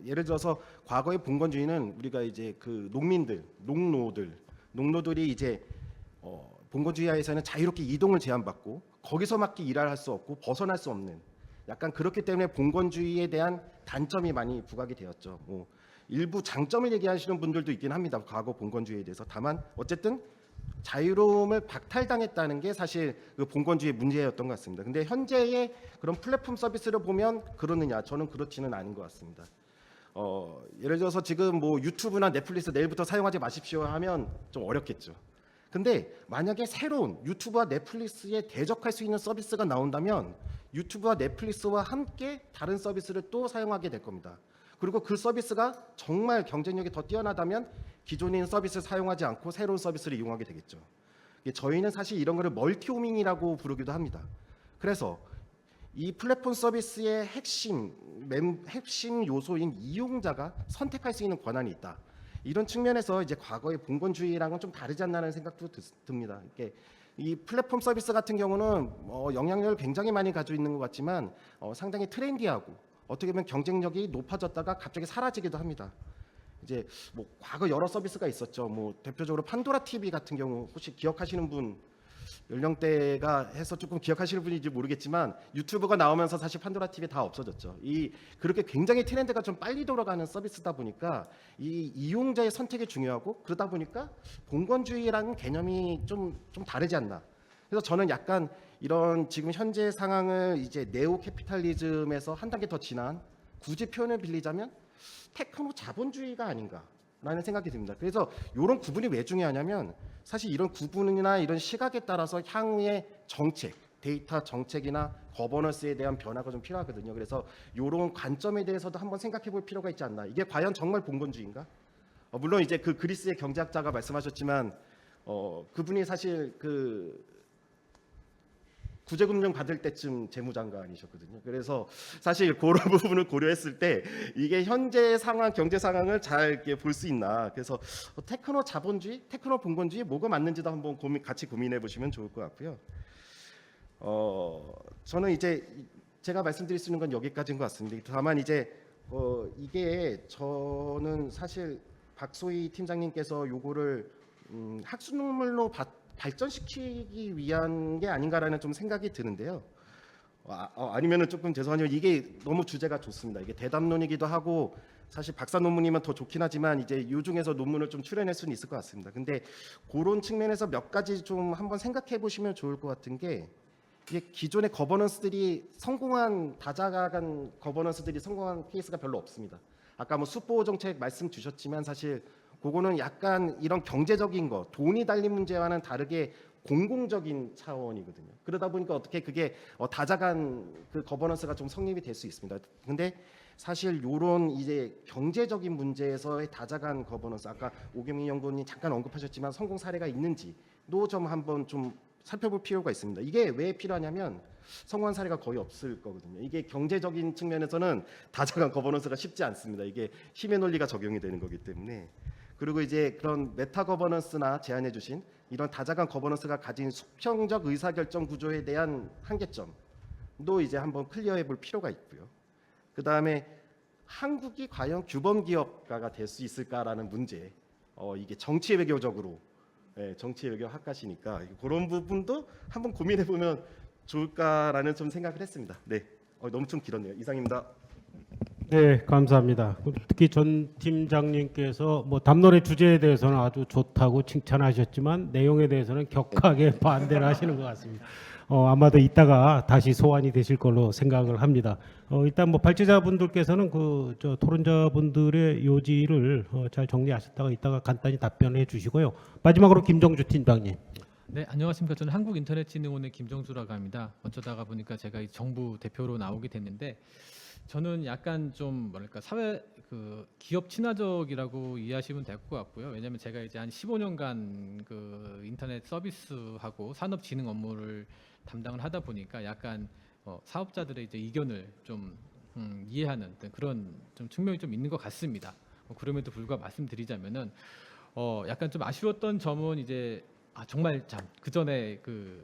예를 들어서 과거의 봉건주의는 우리가 이제 그 농민들, 농노들이 이제 봉건주의하에서는 자유롭게 이동을 제한받고 거기서밖에 일할 수 없고 벗어날 수 없는 약간 그렇기 때문에 봉건주의에 대한 단점이 많이 부각이 되었죠. 뭐 일부 장점을 얘기하시는 분들도 있긴 합니다. 과거 봉건주의에 대해서. 다만 어쨌든 자유로움을 박탈당했다는 게 사실 그 봉건주의의 문제였던 것 같습니다. 근데 현재의 그런 플랫폼 서비스를 보면 그러느냐? 저는 그렇지는 않은 것 같습니다. 예를 들어서 지금 뭐 유튜브나 넷플릭스 내일부터 사용하지 마십시오 하면 좀 어렵겠죠. 근데 만약에 새로운 유튜브와 넷플릭스에 대적할 수 있는 서비스가 나온다면 유튜브와 넷플릭스와 함께 다른 서비스를 또 사용하게 될 겁니다. 그리고 그 서비스가 정말 경쟁력이 더 뛰어나다면 기존에 있는 서비스를 사용하지 않고 새로운 서비스를 이용하게 되겠죠. 저희는 사실 이런 거를 멀티호밍이라고 부르기도 합니다. 그래서 이 플랫폼 서비스의 핵심 요소인 이용자가 선택할 수 있는 권한이 있다. 이런 측면에서 이제 과거의 봉건주의랑은 좀 다르지 않나는 생각도 듭니다. 이게 이 플랫폼 서비스 같은 경우는 영향력을 굉장히 많이 가지고 있는 것 같지만 상당히 트렌디하고 어떻게 보면 경쟁력이 높아졌다가 갑자기 사라지기도 합니다. 이제 뭐 과거 여러 서비스가 있었죠. 뭐 대표적으로 판도라 TV 같은 경우 혹시 기억하시는 분 연령대가 해서 조금 기억하시는 분인지 모르겠지만 유튜브가 나오면서 사실 판도라 TV 다 없어졌죠. 그렇게 굉장히 트렌드가 좀 빨리 돌아가는 서비스다 보니까 이 이용자의 선택이 중요하고 그러다 보니까 봉건주의라는 개념이 좀 다르지 않나. 그래서 저는 약간 이런 지금 현재 상황을 이제 네오 캐피탈리즘에서 한 단계 더 진한 굳이 표현을 빌리자면 테크노 자본주의가 아닌가라는 생각이 듭니다. 그래서 이런 구분이 왜 중요하냐면 사실 이런 구분이나 이런 시각에 따라서 향후의 정책, 데이터 정책이나 거버넌스에 대한 변화가 좀 필요하거든요. 그래서 이런 관점에 대해서도 한번 생각해 볼 필요가 있지 않나. 이게 과연 정말 봉건주의인가? 물론 이제 그 그리스의 경제학자가 말씀하셨지만 그분이 사실 그 구제금융 받을 때쯤 재무장관이셨거든요. 그래서 사실 그런 부분을 고려했을 때 이게 현재 상황, 경제 상황을 잘 이렇게 볼 수 있나. 그래서 테크노 자본주의, 테크노 봉건주의 뭐가 맞는지도 한번 같이 고민해 보시면 좋을 것 같고요. 저는 이제 제가 말씀드릴 수 있는 건 여기까지인 것 같습니다. 다만 이제 이게 저는 사실 박소희 팀장님께서 요거를 학술 논문로 발전시키기 위한 게 아닌가라는 좀 생각이 드는데요. 아니면은 조금 죄송하지만 이게 너무 주제가 좋습니다. 이게 대담론이기도 하고 사실 박사 논문이면 더 좋긴 하지만 이제 이 중에서 논문을 좀 출연할 수는 있을 것 같습니다. 근데 그런 측면에서 몇 가지 좀 한번 생각해 보시면 좋을 것 같은 게 이게 기존의 거버넌스들이 다자간 거버넌스들이 성공한 케이스가 별로 없습니다. 아까 뭐 숲보호 정책 말씀 주셨지만 사실 그거는 약간 이런 경제적인 거, 돈이 달린 문제와는 다르게 공공적인 차원이거든요. 그러다 보니까 어떻게 그게 다자간 그 거버넌스가 좀 성립이 될 수 있습니다. 근데 사실 요런 이제 경제적인 문제에서의 다자간 거버넌스, 아까 오경민 연구원님 잠깐 언급하셨지만 성공 사례가 있는지도 좀 한번 좀 살펴볼 필요가 있습니다. 이게 왜 필요하냐면 성공한 사례가 거의 없을 거거든요. 이게 경제적인 측면에서는 다자간 거버넌스가 쉽지 않습니다. 이게 힘의 논리가 적용이 되는 거기 때문에. 그리고 이제 그런 메타 거버넌스나 제안해 주신 이런 다자간 거버넌스가 가진 수평적 의사결정 구조에 대한 한계점도 이제 한번 클리어해 볼 필요가 있고요. 그다음에 한국이 과연 규범 기업가가 될 수 있을까라는 문제. 이게 정치 외교적으로 정치 외교 학과시니까 그런 부분도 한번 고민해 보면 좋을까라는 좀 생각을 했습니다. 네, 너무 좀 길었네요. 이상입니다. 네, 감사합니다. 특히 전 팀장님께서 뭐 담론의 주제에 대해서는 아주 좋다고 칭찬하셨지만 내용에 대해서는 격하게 반대를 하시는 것 같습니다. 아마도 이따가 다시 소환이 되실 걸로 생각을 합니다. 일단 뭐 발제자분들께서는 저 토론자분들의 요지를 잘 정리하셨다가 이따가 간단히 답변해 주시고요. 마지막으로 김정주 팀장님. 네, 안녕하십니까. 저는 한국인터넷진흥원의 김정주라고 합니다. 어쩌다가 보니까 제가 이 정부 대표로 나오게 됐는데 저는 약간 좀 뭐랄까 사회 기업 친화적이라고 이해하시면 될 것 같고요. 왜냐하면 제가 이제 한 15년간 그 인터넷 서비스하고 산업진흥 업무를 담당을 하다 보니까 약간 사업자들의 이제 의견을 좀 이해하는 그런 좀 측면이 좀 있는 것 같습니다. 그럼에도 불구하고 말씀드리자면은 약간 좀 아쉬웠던 점은 이제 정말 참 그 전에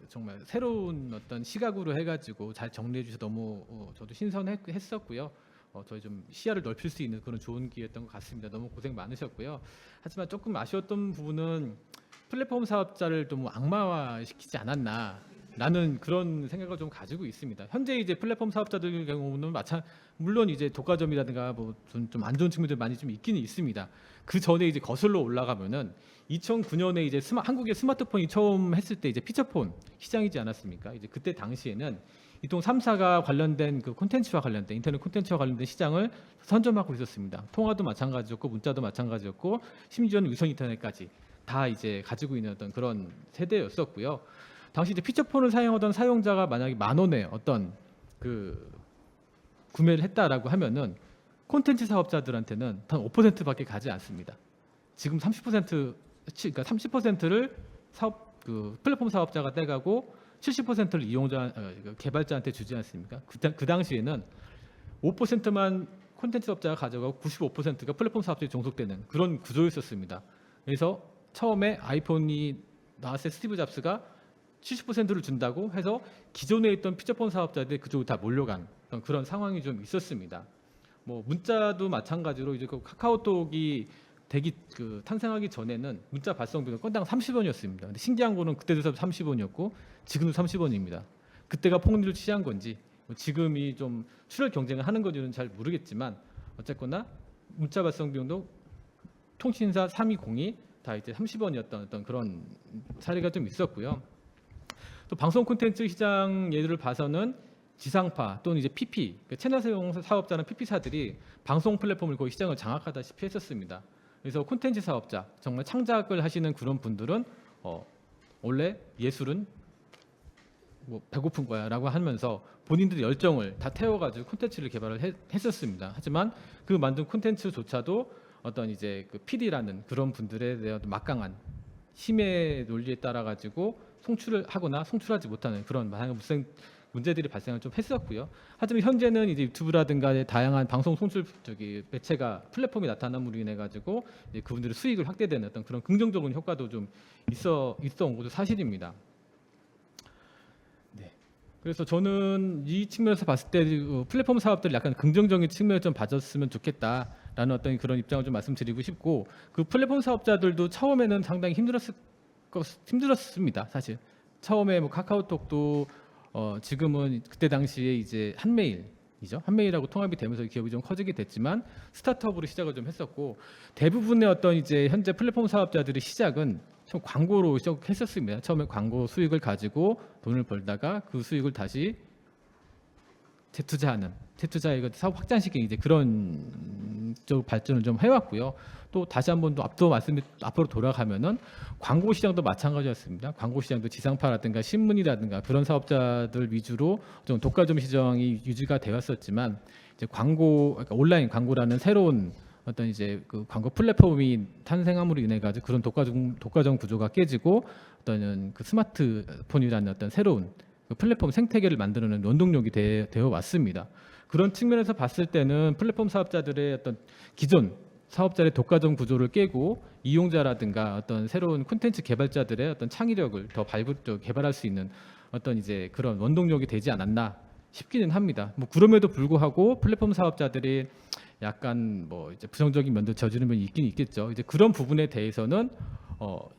정말 새로운 어떤 시각으로 해가지고 잘 정리해 주셔서 너무 저도 신선했었고요. 저희 좀 시야를 넓힐 수 있는 그런 좋은 기회였던 것 같습니다. 너무 고생 많으셨고요. 하지만 조금 아쉬웠던 부분은 플랫폼 사업자를 좀 악마화시키지 않았나라는 그런 생각을 좀 가지고 있습니다. 현재 이제 플랫폼 사업자들 경우는 물론 이제 독과점이라든가 뭐 좀 안 좋은 측면들 많이 좀 있기는 있습니다. 그 전에 이제 거슬러 올라가면은 2009년에 이제 한국의 스마트폰이 처음 했을 때 이제 피처폰 시장이지 않았습니까? 이제 그때 당시에는 이동 3사가 관련된 그 콘텐츠와 관련된 인터넷 콘텐츠와 관련된 시장을 선점하고 있었습니다. 통화도 마찬가지였고 문자도 마찬가지였고 심지어는 유선 인터넷까지 다 이제 가지고 있는 어떤 그런 세대였었고요. 당시 이제 피처폰을 사용하던 사용자가 만약에 10,000원에 어떤 구매를 했다라고 하면은 콘텐츠 사업자들한테는 단 5%밖에 가지 않습니다. 지금 30%, 그러니까 30%를 플랫폼 사업자가 떼가고 70%를 개발자한테 주지 않습니까? 그 당시에는 5%만 콘텐츠 사업자가 가져가고 95%가 플랫폼 사업자에 종속되는 그런 구조였었습니다. 그래서 처음에 아이폰이 나왔을 때 스티브 잡스가 70%를 준다고 해서 기존에 있던 피처폰 사업자들이 그쪽으로 다 몰려간 그런 상황이 좀 있었습니다. 뭐 문자도 마찬가지로 이제 카카오톡이 탄생하기 전에는 문자 발송비가 건당 30원이었습니다. 근데 신기한 거는 그때도 30원이었고 지금도 30원입니다. 그때가 폭리를 취한 건지 지금이 좀 출혈 경쟁을 하는 건지는 잘 모르겠지만 어쨌거나 문자 발송 비용도 통신사 320이 다 이제 30원이었던 어떤 그런 사례가 좀 있었고요. 또 방송 콘텐츠 시장 예를 봐서는 지상파 또는 이제 PP, 그러니까 채널 사용 사업자는 PP사들이 방송 플랫폼을 거의 시장을 장악하다시피 했었습니다. 그래서 콘텐츠 사업자, 정말 창작을 하시는 그런 분들은 원래 예술은 뭐 배고픈 거야라고 하면서 본인들의 열정을 다 태워가지고 콘텐츠를 개발을 했었습니다. 하지만 그 만든 콘텐츠조차도 어떤 이제 PD라는 그런 분들에 대한 막강한 힘의 논리에 따라 가지고 송출을 하거나 송출하지 못하는 그런 다양한 문제들이 발생을 좀 했었고요. 하지만 현재는 이제 유튜브라든가 다양한 방송 송출 매체가 플랫폼이 나타남으로 인해 가지고 그분들의 수익을 확대되는 어떤 그런 긍정적인 효과도 좀 있어 온 것도 사실입니다. 네. 그래서 저는 이 측면에서 봤을 때 플랫폼 사업들 약간 긍정적인 측면을 좀 봐줬으면 좋겠다. 라는 어떤 그런 입장을 좀 말씀드리고 싶고, 그 플랫폼 사업자들도 처음에는 상당히 힘들었습니다. 사실 처음에 뭐 카카오톡도 지금은 그때 당시에 이제 한메일이죠. 한메일하고 통합이 되면서 기업이 좀 커지게 됐지만 스타트업으로 시작을 좀 했었고, 대부분의 어떤 이제 현재 플랫폼 사업자들의 시작은 처음 광고로 시작했었습니다. 처음에 광고 수익을 가지고 돈을 벌다가 그 수익을 다시 재투자에 사업 확장시키는 이제 그런 쪽 발전을 좀 해왔고요. 또 다시 한번 또 앞으로 돌아가면은 광고 시장도 마찬가지였습니다. 광고 시장도 지상파라든가 신문이라든가 그런 사업자들 위주로 좀 독과점 시장이 유지가 되었었지만, 이제 그러니까 온라인 광고라는 새로운 어떤 이제 그 광고 플랫폼이 탄생함으로 인해 가지고 그런 독과점 구조가 깨지고 어떤 그 스마트폰이라는 어떤 새로운 그 플랫폼 생태계를 만드는 원동력이 되어 왔습니다. 그런 측면에서 봤을 때는 플랫폼 사업자들의 어떤 기존 사업자의 독과점 구조를 깨고 이용자라든가 어떤 새로운 콘텐츠 개발자들의 어떤 창의력을 더 개발할 수 있는 어떤 이제 그런 원동력이 되지 않았나 싶기는 합니다. 뭐 그럼에도 불구하고 플랫폼 사업자들이 약간 뭐 이제 부정적인 면도 저지른 면이 있긴 있겠죠. 이제 그런 부분에 대해서는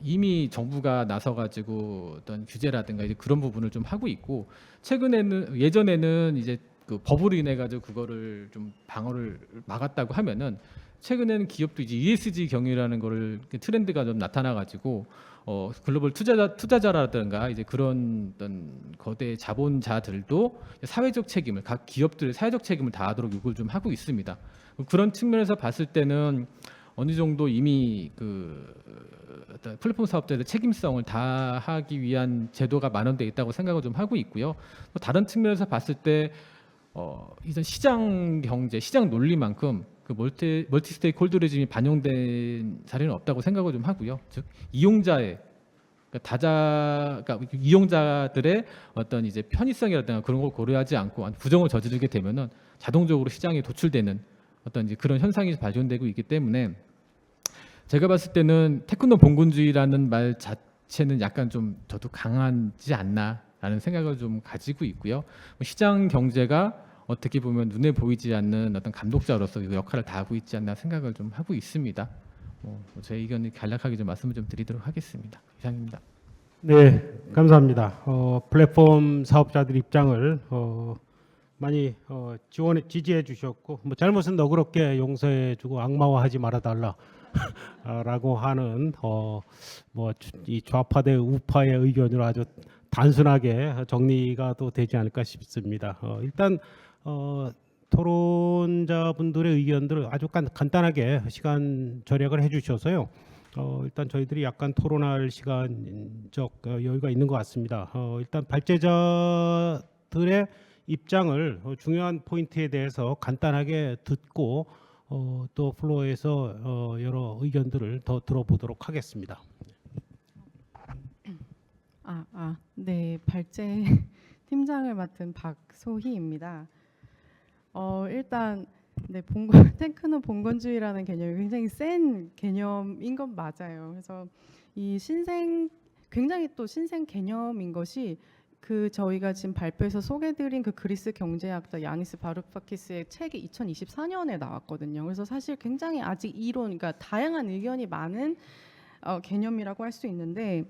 이미 정부가 나서 가지고 어떤 규제라든가 이제 그런 부분을 좀 하고 있고, 예전에는 이제 그 법으로 인해 가지고 그거를 좀 방어를 막았다고 하면은, 최근에는 기업도 이제 ESG 경영이라는 거를 트렌드가 좀 나타나 가지고 글로벌 투자자라든가 이제 그런 어떤 거대 자본자들도 사회적 책임을, 각 기업들의 사회적 책임을 다하도록 요구를 좀 하고 있습니다. 그런 측면에서 봤을 때는 어느 정도 이미 그 어떤 플랫폼 사업자들의 책임성을 다하기 위한 제도가 마련돼 있다고 생각을 좀 하고 있고요. 또 다른 측면에서 봤을 때 이전 시장 경제, 시장 논리만큼 그 멀티 스테이크홀더리즘이 반영된 사례는 없다고 생각을 좀 하고요. 즉 이용자의 그러니까 이용자들의 어떤 이제 편의성이라든가 그런 걸 고려하지 않고 부정을 저지르게 되면은 자동적으로 시장에 도출되는 어떤 이제 그런 현상이 발견되고 있기 때문에, 제가 봤을 때는 테크노 봉건주의라는 말 자체는 약간 좀 저도 강하지 않나라는 생각을 좀 가지고 있고요. 시장 경제가 어떻게 보면 눈에 보이지 않는 어떤 감독자로서 그 역할을 다하고 있지 않나 생각을 좀 하고 있습니다. 제 의견을 간략하게 좀 말씀을 좀 드리도록 하겠습니다. 이상입니다. 네, 감사합니다. 플랫폼 사업자들 입장을 많이 지지해 주셨고, 뭐 잘못은 너그럽게 용서해주고 악마화하지 말아달라. 라고 하는 뭐 이 좌파대 우파의 의견으로 아주 단순하게 정리가 또 되지 않을까 싶습니다. 일단 토론자분들의 의견들을 아주 간단하게 시간 절약을 해주셔서요. 일단 저희들이 약간 토론할 시간적 여유가 있는 것 같습니다. 일단 발제자들의 입장을 중요한 포인트에 대해서 간단하게 듣고 또 플로어에서 여러 의견들을 더 들어보도록 하겠습니다. 네, 발제 팀장을 맡은 박소희입니다. 일단 네, 테크노 봉건주의라는 개념이 굉장히 센 개념인 건 맞아요. 그래서 이 굉장히 또 신생 개념인 것이 그 저희가 지금 발표해서 소개드린 그 그리스 경제학자 야니스 바루파키스의 책이 2024년에 나왔거든요. 그래서 사실 굉장히 아직 그러니까 다양한 의견이 많은 개념이라고 할 수 있는데,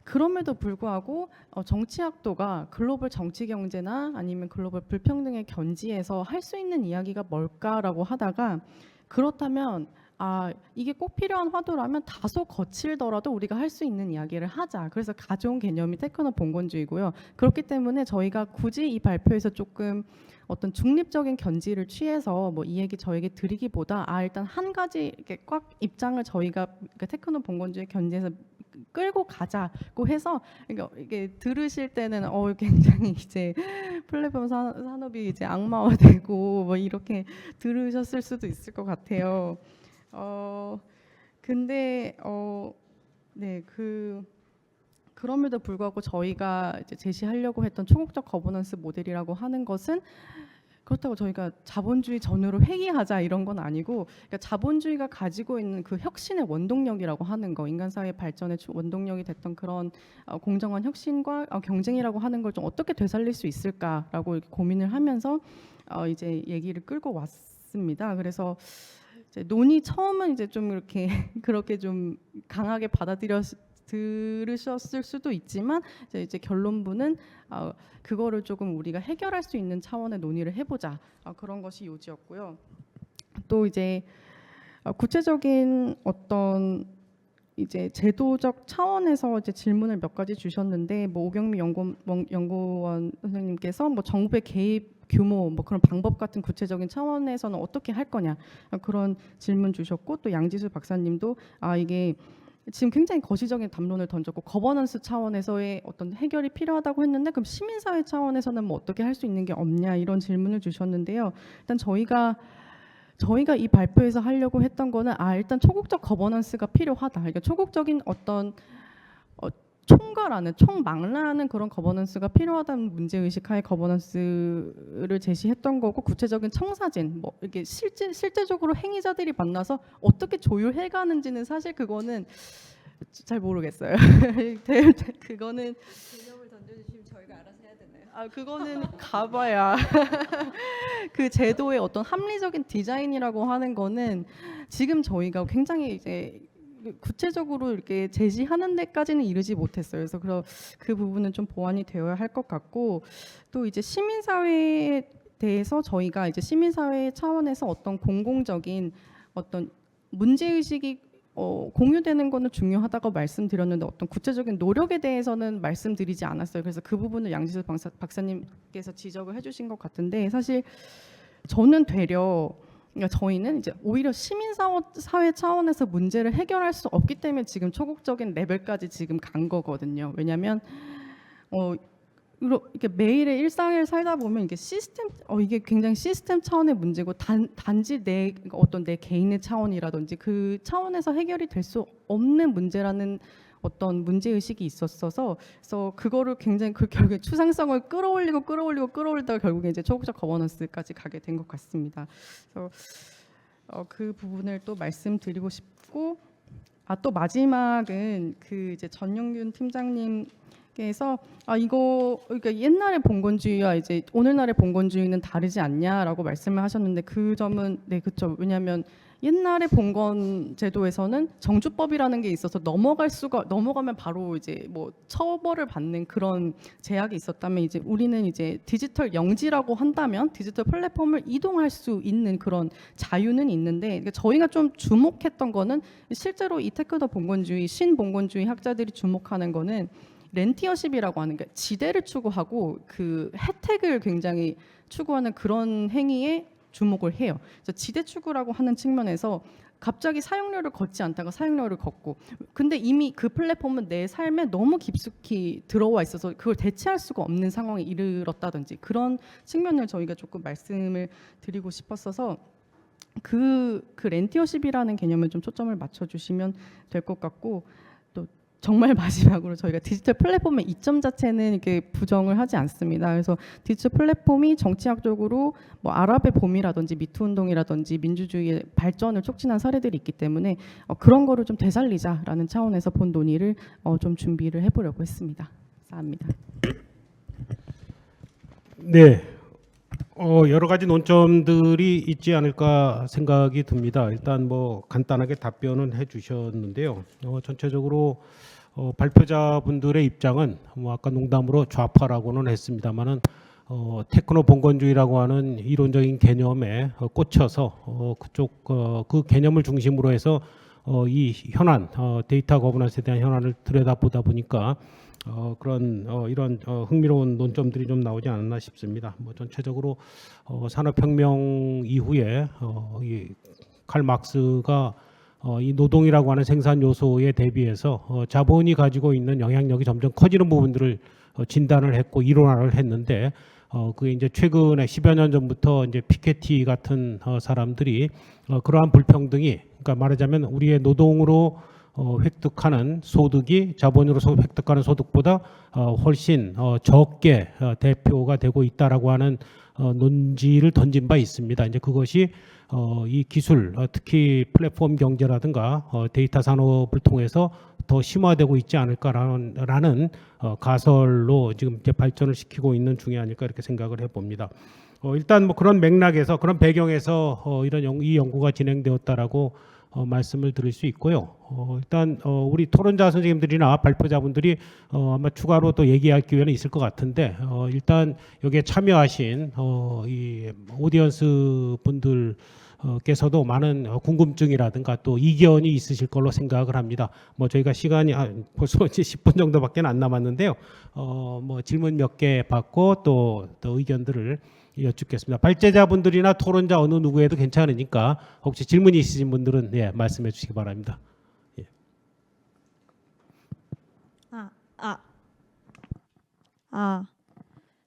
그럼에도 불구하고 정치학도가 글로벌 정치 경제나 아니면 글로벌 불평등의 견지에서 할 수 있는 이야기가 뭘까라고 하다가, 그렇다면 이게 꼭 필요한 화두라면 다소 거칠더라도 우리가 할 수 있는 이야기를 하자. 그래서 가져온 개념이 테크노 봉건주의고요. 그렇기 때문에 저희가 굳이 이 발표에서 조금 어떤 중립적인 견지를 취해서 뭐 이 얘기 저에게 드리기보다 일단 한 가지 이렇게 꽉 입장을 저희가 그러니까 테크노 봉건주의 견지에서 끌고 가자고 해서, 이게 들으실 때는 굉장히 이제 플랫폼 산업이 이제 악마화되고 뭐 이렇게 들으셨을 수도 있을 것 같아요. 근데 네, 그럼에도 불구하고 저희가 이제 제시하려고 했던 초국적 거버넌스 모델이라고 하는 것은, 그렇다고 저희가 자본주의 전후로 회귀하자 이런 건 아니고, 그러니까 자본주의가 가지고 있는 그 혁신의 원동력이라고 하는 거, 인간 사회 발전의 원동력이 됐던 그런 공정한 혁신과 경쟁이라고 하는 걸 좀 어떻게 되살릴 수 있을까라고 이렇게 고민을 하면서 이제 얘기를 끌고 왔습니다. 그래서 이제 논의 처음은 이제 좀 이렇게 그렇게 좀 강하게 들으셨을 수도 있지만 이제 결론부는 그거를 조금 우리가 해결할 수 있는 차원의 논의를 해보자, 그런 것이 요지였고요. 또 이제 구체적인 어떤 이제 제도적 차원에서 이제 질문을 몇 가지 주셨는데, 뭐 오경미 연구원 선생님께서 뭐 정부의 개입 규모, 뭐 그런 방법 같은 구체적인 차원에서는 어떻게 할 거냐, 그런 질문 주셨고, 또 양지수 박사님도 이게 지금 굉장히 거시적인 담론을 던졌고 거버넌스 차원에서의 어떤 해결이 필요하다고 했는데, 그럼 시민사회 차원에서는 뭐 어떻게 할 수 있는 게 없냐, 이런 질문을 주셨는데요. 일단 저희가 이 발표에서 하려고 했던 거는 일단 초국적 거버넌스가 필요하다. 그러니까 초국적인 어떤 총망라하는 그런 거버넌스가 필요하다는 문제의식 하에 거버넌스를 제시했던 거고, 구체적인 청사진, 뭐 이게 실제적으로 행위자들이 만나서 어떻게 조율해가는지는 사실 그거는 잘 모르겠어요. 그거는 개념을 던져주시면 저희가 알아서 해야 되나요? 그거는 가봐야 그 제도의 어떤 합리적인 디자인이라고 하는 거는 지금 저희가 굉장히 이제 구체적으로 이렇게 제시하는 데까지는 이르지 못했어요. 그래서 그 부분은 좀 보완이 되어야 할 것 같고, 또 이제 시민사회에 대해서 저희가 이제 시민사회 차원에서 어떤 공공적인 어떤 문제의식이 공유되는 거는 중요하다고 말씀드렸는데, 어떤 구체적인 노력에 대해서는 말씀드리지 않았어요. 그래서 그 부분을 양지수 박사님께서 지적을 해주신 것 같은데, 사실 저는 되려, 그러니까 저희는 이제 오히려 시민사회 차원에서 문제를 해결할 수 없기 때문에 지금 초국적인 레벨까지 지금 간 거거든요. 왜냐하면 이렇게 매일의 일상을 살다 보면 이게 이게 굉장히 시스템 차원의 문제고, 단지 어떤 내 개인의 차원이라든지 그 차원에서 해결이 될 수 없는 문제라는 어떤 문제 의식이 있었어서, 그래서 그거를 굉장히 결국에 추상성을 끌어올리다가 결국에 이제 초국적 거버넌스까지 가게 된 것 같습니다. 그래서 그 부분을 또 말씀드리고 싶고, 또 마지막은 그 이제 전용균 팀장님께서 이거 그러니까 옛날의 봉건주의와 이제 오늘날의 봉건주의는 다르지 않냐라고 말씀을 하셨는데, 그 점은 네, 그렇죠. 왜냐하면 옛날의 봉건 제도에서는 정주법이라는 게 있어서 넘어가면 바로 이제 뭐 처벌을 받는 그런 제약이 있었다면, 이제 우리는 이제 디지털 영지라고 한다면 디지털 플랫폼을 이동할 수 있는 그런 자유는 있는데, 그러니까 저희가 좀 주목했던 거는 실제로 이 테크노 봉건주의, 신봉건주의 학자들이 주목하는 거는 렌티어십이라고 하는 게 지대를 추구하고 그 혜택을 굉장히 추구하는 그런 행위에 주목을 해요. 그래서 지대 추구라고 하는 측면에서 갑자기 사용료를 걷지 않다가 사용료를 걷고, 근데 이미 그 플랫폼은 내 삶에 너무 깊숙이 들어와 있어서 그걸 대체할 수가 없는 상황에 이르렀다든지, 그런 측면을 저희가 조금 말씀을 드리고 싶었어서 그 렌티어십이라는 개념에 좀 초점을 맞춰주시면 될 것 같고, 또 정말 마지막으로 저희가 디지털 플랫폼의 이점 자체는 이렇게 부정을 하지 않습니다. 그래서 디지털 플랫폼이 정치학적으로 뭐 아랍의 봄이라든지 미투 운동이라든지 민주주의의 발전을 촉진한 사례들이 있기 때문에 그런 거를 좀 되살리자라는 차원에서 본 논의를 좀 준비를 해보려고 했습니다. 감사합니다. 네, 여러 가지 논점들이 있지 않을까 생각이 듭니다. 일단 뭐 간단하게 답변은 해주셨는데요. 전체적으로 발표자분들의 입장은 뭐 아까 농담으로 좌파라고는 했습니다만은 테크노 봉건주의라고 하는 이론적인 개념에 꽂혀서 그쪽 그 개념을 중심으로 해서 이 현안 데이터 거버넌스에 대한 현안을 들여다보다 보니까 이런 흥미로운 논점들이 좀 나오지 않았나 싶습니다. 뭐 전체적으로 산업혁명 이후에 이 칼 막스가 이 노동이라고 하는 생산 요소에 대비해서 자본이 가지고 있는 영향력이 점점 커지는 부분들을 진단을 했고 이론화를 했는데, 그게 이제 최근에 10여 년 전부터 이제 피케티 같은 사람들이 그러한 불평등이, 그러니까 말하자면 우리의 노동으로 획득하는 소득이 자본으로 획득하는 소득보다 훨씬 적게 대표가 되고 있다라고 하는 논지를 던진 바 있습니다. 이제 그것이 이 기술, 특히 플랫폼 경제라든가 데이터 산업을 통해서 더 심화되고 있지 않을까라는 가설로 지금 이제 발전을 시키고 있는 중에 아닐까 이렇게 생각을 해봅니다. 일단 뭐 그런 맥락에서 그런 배경에서 이 연구가 진행되었다라고 말씀을 드릴 수 있고요. 일단 우리 토론자 선생님들이나 발표자분들이 아마 추가로 또 얘기할 기회는 있을 것 같은데 일단 여기에 참여하신 이 오디언스 분들 께서도 많은 궁금증이라든가 또 이견이 있으실 걸로 생각을 합니다. 뭐 저희가 시간이 벌써 이제 10분 정도밖에 안 남았는데요. 뭐 질문 몇 개 받고 또 의견들을 여쭙겠습니다. 발제자분들이나 토론자 어느 누구에도 괜찮으니까 혹시 질문이 있으신 분들은 예, 말씀해 주시기 바랍니다. 예.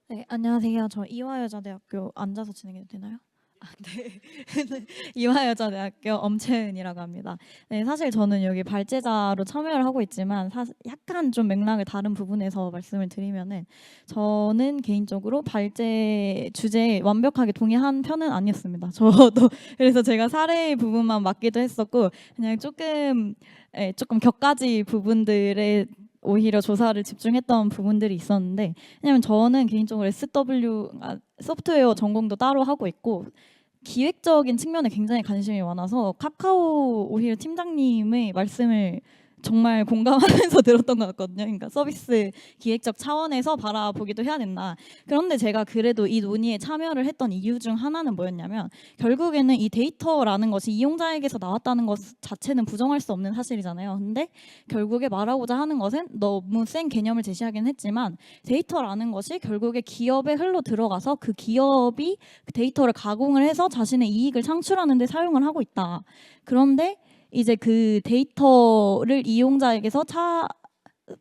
네, 안녕하세요. 저 이화여자대학교 앉아서 진행해도 되나요? 네. 이화여자대학교 엄채은이라고 합니다. 네, 사실 저는 여기 발제자로 참여를 하고 있지만 사실 약간 좀 맥락을 다른 부분에서 말씀을 드리면은 저는 개인적으로 발제 주제에 완벽하게 동의한 편은 아니었습니다. 저도 그래서 제가 사례 부분만 맡기도 했었고 그냥 조금 격가지 부분들에 오히려 조사를 집중했던 부분들이 있었는데 왜냐면 저는 개인적으로 소프트웨어 전공도 따로 하고 있고 기획적인 측면에 굉장히 관심이 많아서 카카오 오히려 팀장님의 말씀을 정말 공감하면서 들었던 것 같거든요. 그러니까 서비스 기획적 차원에서 바라보기도 해야 된다. 그런데 제가 그래도 이 논의에 참여를 했던 이유 중 하나는 뭐였냐면 결국에는 이 데이터라는 것이 이용자에게서 나왔다는 것 자체는 부정할 수 없는 사실이잖아요. 근데 결국에 말하고자 하는 것은 너무 센 개념을 제시하긴 했지만 데이터라는 것이 결국에 기업에 흘러 들어가서 그 기업이 그 데이터를 가공을 해서 자신의 이익을 창출하는 데 사용을 하고 있다. 그런데 이제 그 데이터를 이용자에게서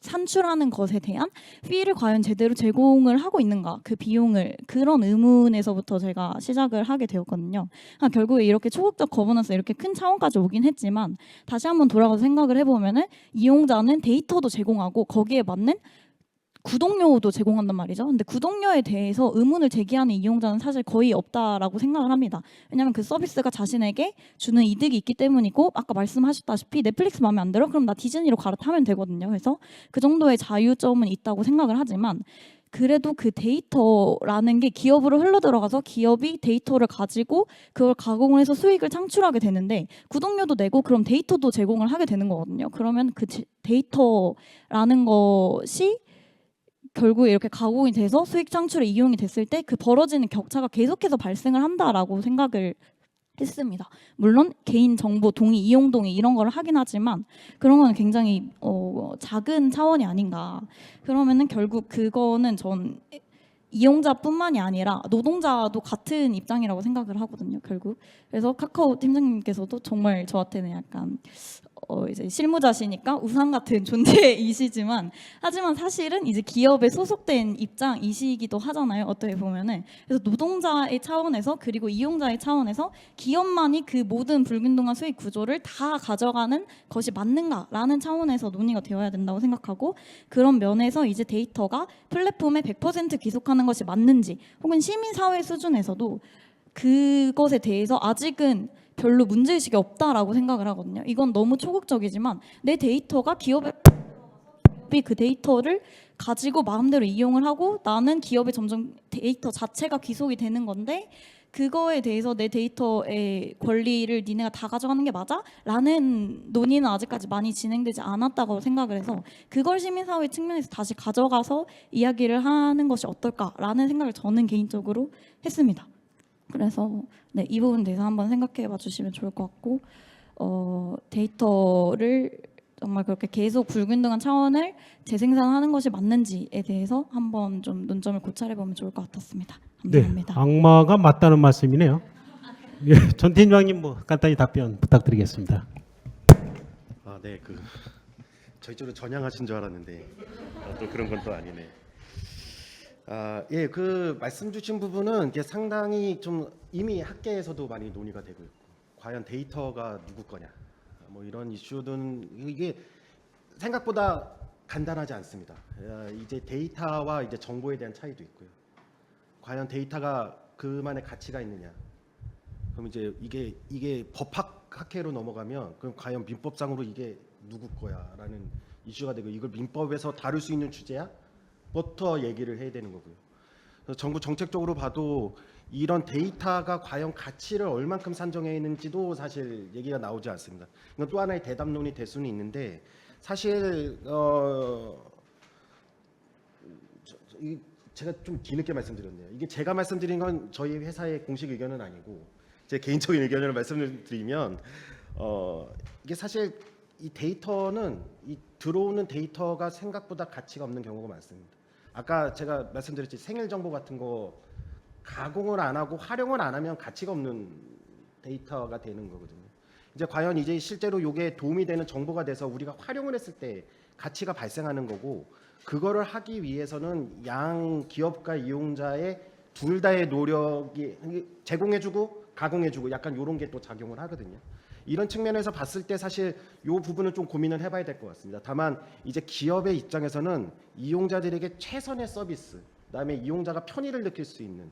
산출하는 것에 대한 피를 과연 제대로 제공을 하고 있는가, 그 비용을, 그런 의문에서부터 제가 시작을 하게 되었거든요. 결국에 이렇게 초국적 거버넌스 이렇게 큰 차원까지 오긴 했지만 다시 한번 돌아가서 생각을 해보면은 이용자는 데이터도 제공하고 거기에 맞는 구독료도 제공한단 말이죠. 근데 구독료에 대해서 의문을 제기하는 이용자는 사실 거의 없다라고 생각을 합니다. 왜냐하면 그 서비스가 자신에게 주는 이득이 있기 때문이고 아까 말씀하셨다시피 넷플릭스 마음에 안 들어? 그럼 나 디즈니로 갈아타면 되거든요. 그래서 그 정도의 자유점은 있다고 생각을 하지만 그래도 그 데이터라는 게 기업으로 흘러들어가서 기업이 데이터를 가지고 그걸 가공을 해서 수익을 창출하게 되는데 구독료도 내고 그럼 데이터도 제공을 하게 되는 거거든요. 그러면 그 데이터라는 것이 결국에 이렇게 가공이 돼서 수익 창출에 이용이 됐을 때 그 벌어지는 격차가 계속해서 발생을 한다라고 생각을 했습니다. 물론 개인 정보 동의, 이용 동의 이런 걸 하긴 하지만 그런 건 굉장히 작은 차원이 아닌가. 그러면은 결국 그거는 전 이용자뿐만이 아니라 노동자도 같은 입장이라고 생각을 하거든요. 결국 그래서 카카오 팀장님께서도 정말 저한테는 약간 이제 실무자시니까 우상 같은 존재이시지만 하지만 사실은 이제 기업에 소속된 입장이시기도 하잖아요. 어떻게 보면은 그래서 노동자의 차원에서 그리고 이용자의 차원에서 기업만이 그 모든 불균등한 수익 구조를 다 가져가는 것이 맞는가라는 차원에서 논의가 되어야 된다고 생각하고 그런 면에서 이제 데이터가 플랫폼에 100% 귀속하는 것이 맞는지 혹은 시민사회 수준에서도 그것에 대해서 아직은 별로 문제의식이 없다라고 생각을 하거든요. 이건 너무 초국적이지만 내 데이터가 기업이 그 데이터를 가지고 마음대로 이용을 하고 나는 기업의 점점 데이터 자체가 귀속이 되는 건데 그거에 대해서 내 데이터의 권리를 니네가 다 가져가는 게 맞아? 라는 논의는 아직까지 많이 진행되지 않았다고 생각을 해서 그걸 시민사회 측면에서 다시 가져가서 이야기를 하는 것이 어떨까라는 생각을 저는 개인적으로 했습니다. 그래서 네, 이 부분에 대해서 한번 생각해 봐 주시면 좋을 것 같고 데이터를 정말 그렇게 계속 불균등한 차원을 재생산하는 것이 맞는지에 대해서 한번 좀 논점을 고찰해 보면 좋을 것 같았습니다. 감사합니다. 네, 악마가 맞다는 말씀이네요. 예, 전 팀장님 뭐 간단히 답변 부탁드리겠습니다. 네, 저희 쪽으로 전향하신 줄 알았는데 또 그런 건 또 아니네. 예, 말씀 주신 부분은 이게 상당히 좀 이미 학계에서도 많이 논의가 되고 있고, 과연 데이터가 누구 거냐, 뭐 이런 이슈는 이게 생각보다 간단하지 않습니다. 이제 데이터와 이제 정보에 대한 차이도 있고요. 과연 데이터가 그만의 가치가 있느냐. 그럼 이제 이게 법학회로 넘어가면 그럼 과연 민법상으로 이게 누구 거야라는 이슈가 되고 이걸 민법에서 다룰 수 있는 주제야? 부터 얘기를 해야 되는 거고요. 그래서 정부 정책적으로 봐도 이런 데이터가 과연 가치를 얼만큼 산정해 있는지도 사실 얘기가 나오지 않습니다. 이건 또 하나의 대담론이 될 수는 있는데 사실 제가 좀 뒤늦게 말씀드렸네요. 이게 제가 말씀드린 건 저희 회사의 공식 의견은 아니고 제 개인적인 의견을 말씀을 드리면 이게 사실 이 데이터는 이 들어오는 데이터가 생각보다 가치가 없는 경우가 많습니다. 아까 제가 말씀드렸지 생일 정보 같은 거 가공을 안 하고 활용을 안 하면 가치가 없는 데이터가 되는 거거든요. 이제 과연 이제 실제로 이게 도움이 되는 정보가 돼서 우리가 활용을 했을 때 가치가 발생하는 거고 그거를 하기 위해서는 양 기업과 이용자의 둘 다의 노력이 제공해주고 가공해주고 약간 이런 게 또 작용을 하거든요. 이런 측면에서 봤을 때 사실 이 부분은 좀 고민을 해봐야 될 것 같습니다. 다만 이제 기업의 입장에서는 이용자들에게 최선의 서비스, 그다음에 이용자가 편의를 느낄 수 있는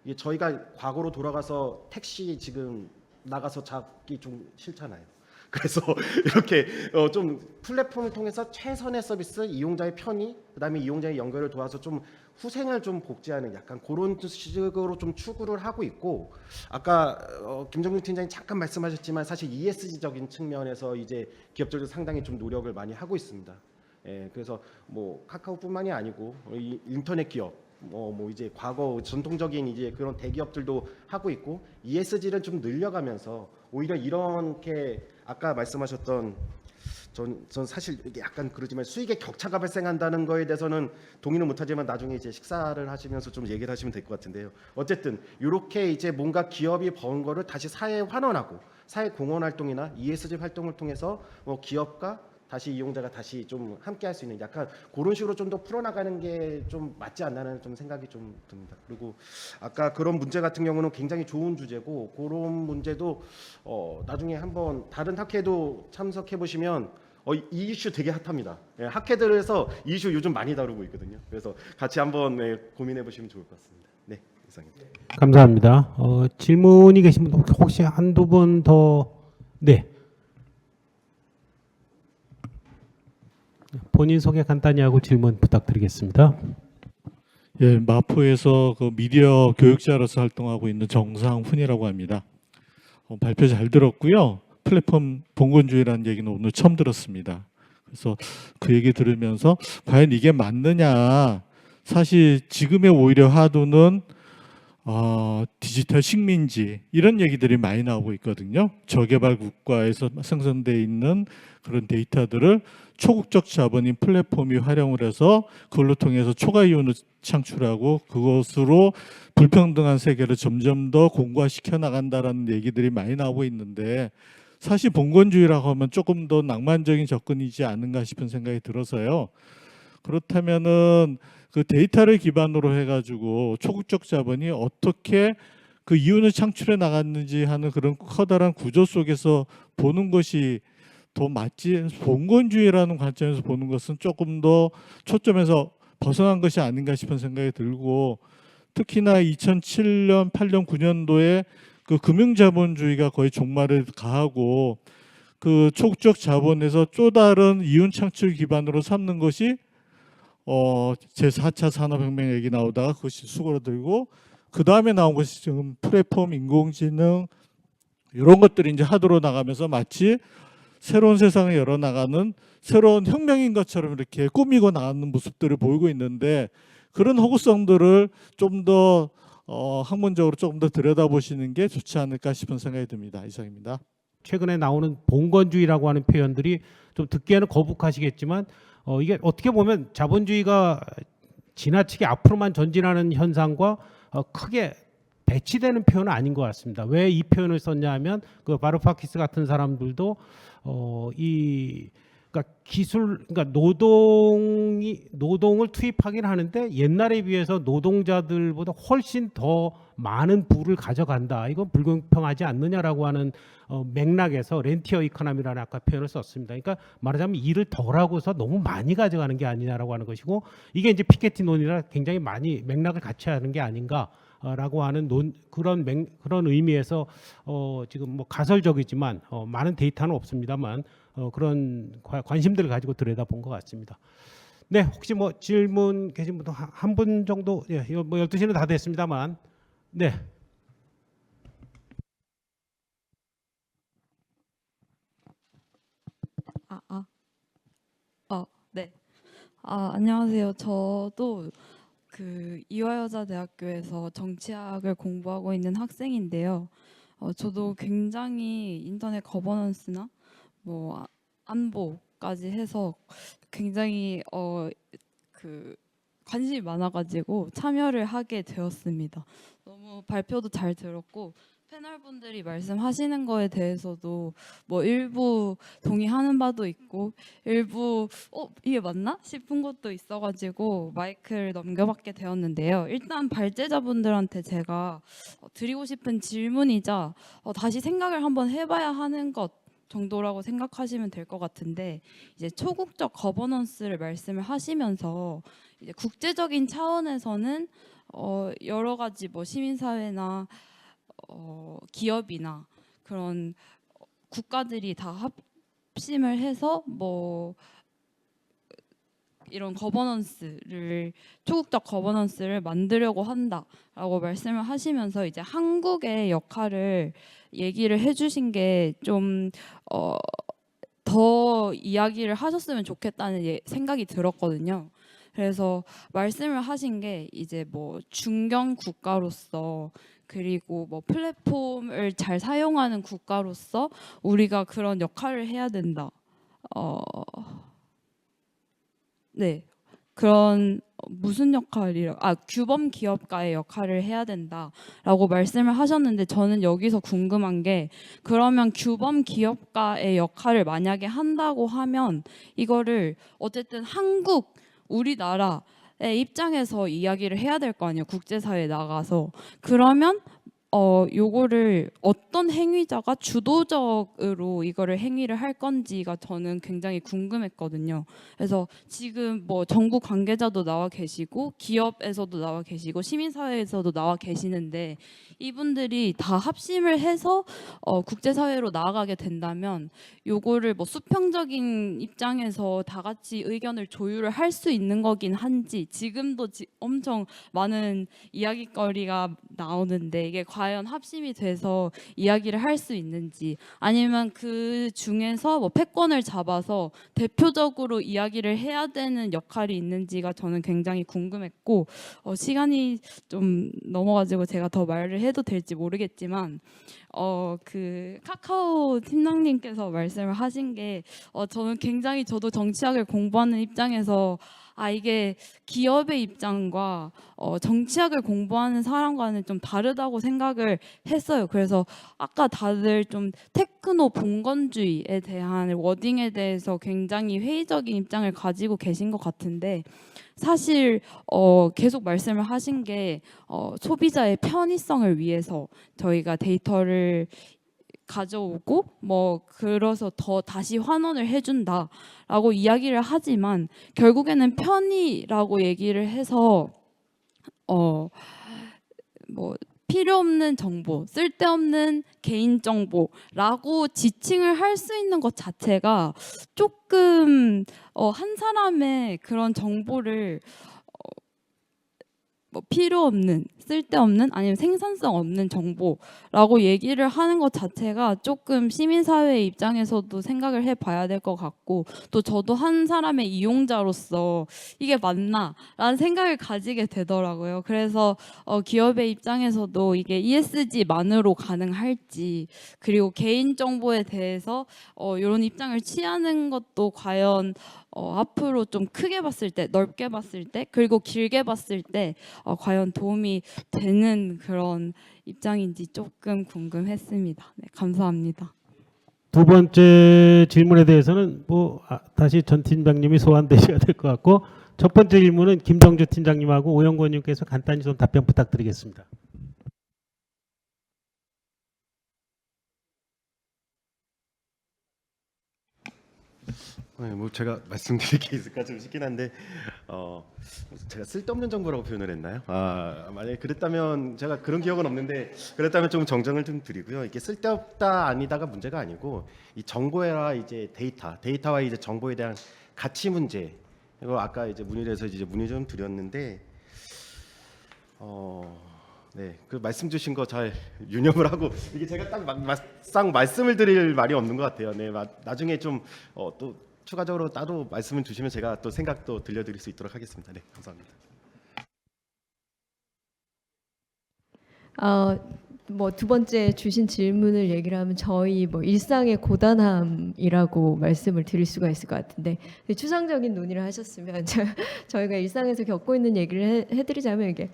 이게 저희가 과거로 돌아가서 택시 지금 나가서 잡기 좀 싫잖아요. 그래서 이렇게 좀 플랫폼을 통해서 최선의 서비스, 이용자의 편의, 그다음에 이용자의 연결을 도와서 좀 후생을 좀 복지하는 약간 그런 식으로 좀 추구를 하고 있고 아까 김정준 팀장님 잠깐 말씀하셨지만 사실 ESG적인 측면에서 이제 기업들도 상당히 좀 노력을 많이 하고 있습니다. 예, 그래서 뭐 카카오뿐만이 아니고 이 인터넷 기업 뭐 이제 과거 전통적인 이제 그런 대기업들도 하고 있고 ESG를 좀 늘려가면서 오히려 이렇게 아까 말씀하셨던 전 사실 이게 약간 그러지만 수익의 격차가 발생한다는 거에 대해서는 동의는 못하지만 나중에 이제 식사를 하시면서 좀 얘기를 하시면 될 것 같은데요. 어쨌든 이렇게 이제 뭔가 기업이 번 거를 다시 사회에 환원하고 사회 공헌 활동이나 ESG 활동을 통해서 뭐 기업과 다시 이용자가 다시 좀 함께할 수 있는 약간 그런 식으로 좀 더 풀어나가는 게 좀 맞지 않나는 좀 생각이 좀 듭니다. 그리고 아까 그런 문제 같은 경우는 굉장히 좋은 주제고 그런 문제도 나중에 한번 다른 학회도 참석해 보시면 이 이슈 되게 핫합니다. 예, 학회들에서 이 이슈 요즘 많이 다루고 있거든요. 그래서 같이 한번 고민해 보시면 좋을 것 같습니다. 네, 이상입니다. 감사합니다. 질문이 계신 분 혹시 한두 분 더 네. 본인 소개 간단히 하고 질문 부탁드리겠습니다. 예, 마포에서 그 미디어 교육자로서 활동하고 있는 정상훈이라고 합니다. 발표 잘 들었고요. 플랫폼 봉건주의라는 얘기는 오늘 처음 들었습니다. 그래서 그 얘기 들으면서 과연 이게 맞느냐. 사실 지금의 오히려 하도는 디지털 식민지 이런 얘기들이 많이 나오고 있거든요. 저개발 국가에서 생성되어 있는 그런 데이터들을 초국적 자본인 플랫폼이 활용을 해서 그걸로 통해서 초과 이윤을 창출하고 그것으로 불평등한 세계를 점점 더 공고화시켜 나간다라는 얘기들이 많이 나오고 있는데 사실 봉건주의라고 하면 조금 더 낭만적인 접근이지 않은가 싶은 생각이 들어서요. 그렇다면은 그 데이터를 기반으로 해가지고 초국적 자본이 어떻게 그 이윤을 창출해 나갔는지 하는 그런 커다란 구조 속에서 보는 것이 더 맞지. 봉건주의라는 관점에서 보는 것은 조금 더 초점에서 벗어난 것이 아닌가 싶은 생각이 들고 특히나 2007년, 8년, 9년도에 그 금융자본주의가 거의 종말을 가하고 그 초국적 자본에서 또 다른 이윤 창출 기반으로 삼는 것이 제4차 산업혁명 얘기 나오다가 그것이 수그러들고 그 다음에 나온 것이 지금 플랫폼, 인공지능 이런 것들이 이제 하도로 나가면서 마치 새로운 세상을 열어나가는 새로운 혁명인 것처럼 이렇게 꾸미고 나가는 모습들을 보이고 있는데 그런 허구성들을 좀 더 학문적으로 조금 더 들여다보시는 게 좋지 않을까 싶은 생각이 듭니다. 이상입니다. 최근에 나오는 봉건주의라고 하는 표현들이 좀 듣기에는 거북하시겠지만 이게 어떻게 보면 자본주의가 지나치게 앞으로만 전진하는 현상과 크게 배치되는 표현은 아닌 것 같습니다. 왜 이 표현을 썼냐 하면 그 바르파키스 같은 사람들도 그러니까 그러니까 노동을 투입하긴 하는데 옛날에 비해서 노동자들보다 훨씬 더 많은 부를 가져간다. 이건 불공평하지 않느냐라고 하는 맥락에서 렌티어 이코노미라는 아까 표현을 썼습니다. 그러니까 말하자면 일을 덜 하고서 너무 많이 가져가는 게 아니냐라고 하는 것이고 이게 이제 피케티 논의라 굉장히 많이 맥락을 같이 하는 게 아닌가라고 하는 그런 의미에서 지금 뭐 가설적이지만 많은 데이터는 없습니다만 그런 관심들을 가지고 들여다본 것 같습니다. 네, 혹시 뭐 질문 계신 분도 한 분 정도, 뭐 12시는 다 됐습니다만 네. 네. 안녕하세요. 저도 그 이화여자대학교에서 정치학을 공부하고 있는 학생인데요. 저도 굉장히 인터넷 거버넌스나 뭐 안보까지 해서 굉장히 그 관심이 많아가지고 참여를 하게 되었습니다. 너무 발표도 잘 들었고 패널분들이 말씀하시는 거에 대해서도 뭐 일부 동의하는 바도 있고 일부 이게 맞나 싶은 것도 있어가지고 마이크를 넘겨받게 되었는데요. 일단 발제자분들한테 제가 드리고 싶은 질문이자 다시 생각을 한번 해봐야 하는 것 정도라고 생각하시면 될 것 같은데, 이제 초국적 거버넌스를 말씀을 하시면서 이제 국제적인 차원에서는 여러 가지 뭐 시민사회나 기업이나 그런 국가들이 다 합심을 해서 뭐 이런 초국적 거버넌스를 만들려고 한다라고 말씀을 하시면서 이제 한국의 역할을 얘기를 해주신 게 좀 더 이야기를 하셨으면 좋겠다는 생각이 들었거든요. 그래서 말씀을 하신 게 이제 뭐 중견 국가로서 그리고 뭐 플랫폼을 잘 사용하는 국가로서 우리가 그런 역할을 해야 된다. 네. 그런 무슨 규범 기업가의 역할을 해야 된다라고 말씀을 하셨는데, 저는 여기서 궁금한 게, 그러면 규범 기업가의 역할을 만약에 한다고 하면 이거를 어쨌든 우리나라의 입장에서 이야기를 해야 될 거 아니에요. 국제사회에 나가서. 그러면 요거를 어떤 행위자가 주도적으로 이거를 행위를 할 건지가 저는 굉장히 궁금했거든요. 그래서 지금 뭐 정부 관계자도 나와 계시고 기업에서도 나와 계시고 시민사회에서도 나와 계시는데, 이분들이 다 합심을 해서 국제사회로 나아가게 된다면 요거를 뭐 수평적인 입장에서 다 같이 의견을 조율을 할 수 있는 거긴 한지, 지금도 엄청 많은 이야기거리가 나오는데 이게 과연 합심이 돼서 이야기를 할 수 있는지, 아니면 그 중에서 뭐 패권을 잡아서 대표적으로 이야기를 해야 되는 역할이 있는지가 저는 굉장히 궁금했고, 시간이 좀 넘어가지고 제가 더 말을 해도 될지 모르겠지만 그 카카오 팀장님께서 말씀을 하신 게 저는 굉장히, 저도 정치학을 공부하는 입장에서 이게 기업의 입장과 정치학을 공부하는 사람과는 좀 다르다고 생각을 했어요. 그래서 아까 다들 좀 테크노 봉건주의에 대한 워딩에 대해서 굉장히 회의적인 입장을 가지고 계신 것 같은데, 사실 계속 말씀을 하신 게 소비자의 편의성을 위해서 저희가 데이터를 가져오고 뭐 그래서 더 다시 환원을 해준다라고 이야기를 하지만, 결국에는 편의라고 얘기를 해서 뭐 필요 없는 정보, 쓸데없는 개인 정보라고 지칭을 할 수 있는 것 자체가 조금 한 사람의 그런 정보를 뭐 필요 없는, 쓸데없는, 아니면 생산성 없는 정보라고 얘기를 하는 것 자체가 조금 시민사회의 입장에서도 생각을 해봐야 될 것 같고, 또 저도 한 사람의 이용자로서 이게 맞나? 라는 생각을 가지게 되더라고요. 그래서 기업의 입장에서도 이게 ESG만으로 가능할지, 그리고 개인정보에 대해서 이런 입장을 취하는 것도 과연 앞으로 좀 크게 봤을 때, 넓게 봤을 때, 그리고 길게 봤을 때 과연 도움이 되는 그런 입장인지 조금 궁금했습니다. 네, 감사합니다. 두 번째 질문에 대해서는 다시 전 팀장님이 소환되셔야 될 것 같고, 첫 번째 질문은 김정주 팀장님하고 오영권님께서 간단히 좀 답변 부탁드리겠습니다. 네, 뭐 제가 말씀드릴 게 있을까 좀 싶긴 한데, 제가 쓸데없는 정보라고 표현을 했나요? 만약에 그랬다면, 제가 그런 기억은 없는데 그랬다면 좀 정정을 좀 드리고요. 이게 쓸데없다 아니다가 문제가 아니고, 이 정보와 이제 데이터와 이제 정보에 대한 가치 문제, 이거 아까 이제 문의를 해서 이제 문의 좀 드렸는데, 네, 그 말씀 주신 거 잘 유념을 하고 이게 제가 딱 막상 말씀을 드릴 말이 없는 것 같아요. 네, 나중에 좀 또 추가적으로 따로 말씀을 주시면 제가 또 생각도 들려드릴 수 있도록 하겠습니다. 네, 감사합니다. 뭐 두 번째 주신 질문을 얘기를 하면 저희 뭐 일상의 고단함이라고 말씀을 드릴 수가 있을 것 같은데 추상적인 논의를 하셨으면 저희가 일상에서 겪고 있는 얘기를 해드리자면 이게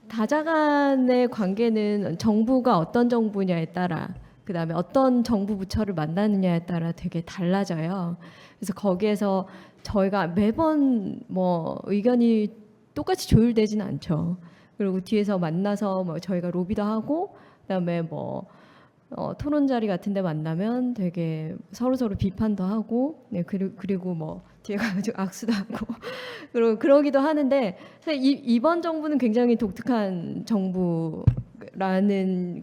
다자 간의 관계는 정부가 어떤 정부냐에 따라 그다음에 어떤 정부 부처를 만나느냐에 따라 되게 달라져요. 그래서 거기에서 저희가 매번 뭐 의견이 똑같이 조율되지는 않죠. 그리고 뒤에서 만나서 뭐 저희가 로비도 하고 그다음에 뭐 토론 자리 같은데 만나면 되게 서로 비판도 하고 네 그리고 뭐 뒤에 가가지고 악수도 하고 그리고 그러기도 하는데 사실 이번 정부는 굉장히 독특한 정부라는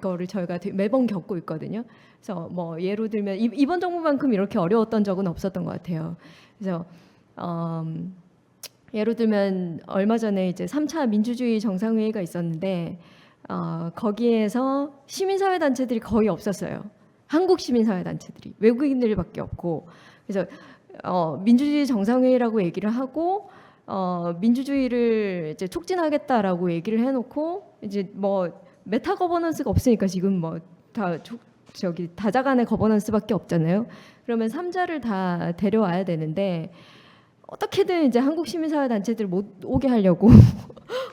거를 저희가 매번 겪고 있거든요. 그래서 뭐 예로 들면 이번 정부만큼 이렇게 어려웠던 적은 없었던 것 같아요. 그래서 예로 들면 얼마 전에 이제 3차 민주주의 정상회의가 있었는데 거기에서 시민사회단체들이 거의 없었어요. 한국 시민사회단체들이 외국인들밖에 없고 그래서 민주주의 정상회의라고 얘기를 하고 민주주의를 이제 촉진하겠다라고 얘기를 해놓고 이제 뭐 메타 거버넌스가 없으니까 지금 뭐 다 저기 다자 간의 거버넌스밖에 없잖아요. 그러면 3자를 다 데려와야 되는데 어떻게든 이제 한국 시민사회 단체들 못 오게 하려고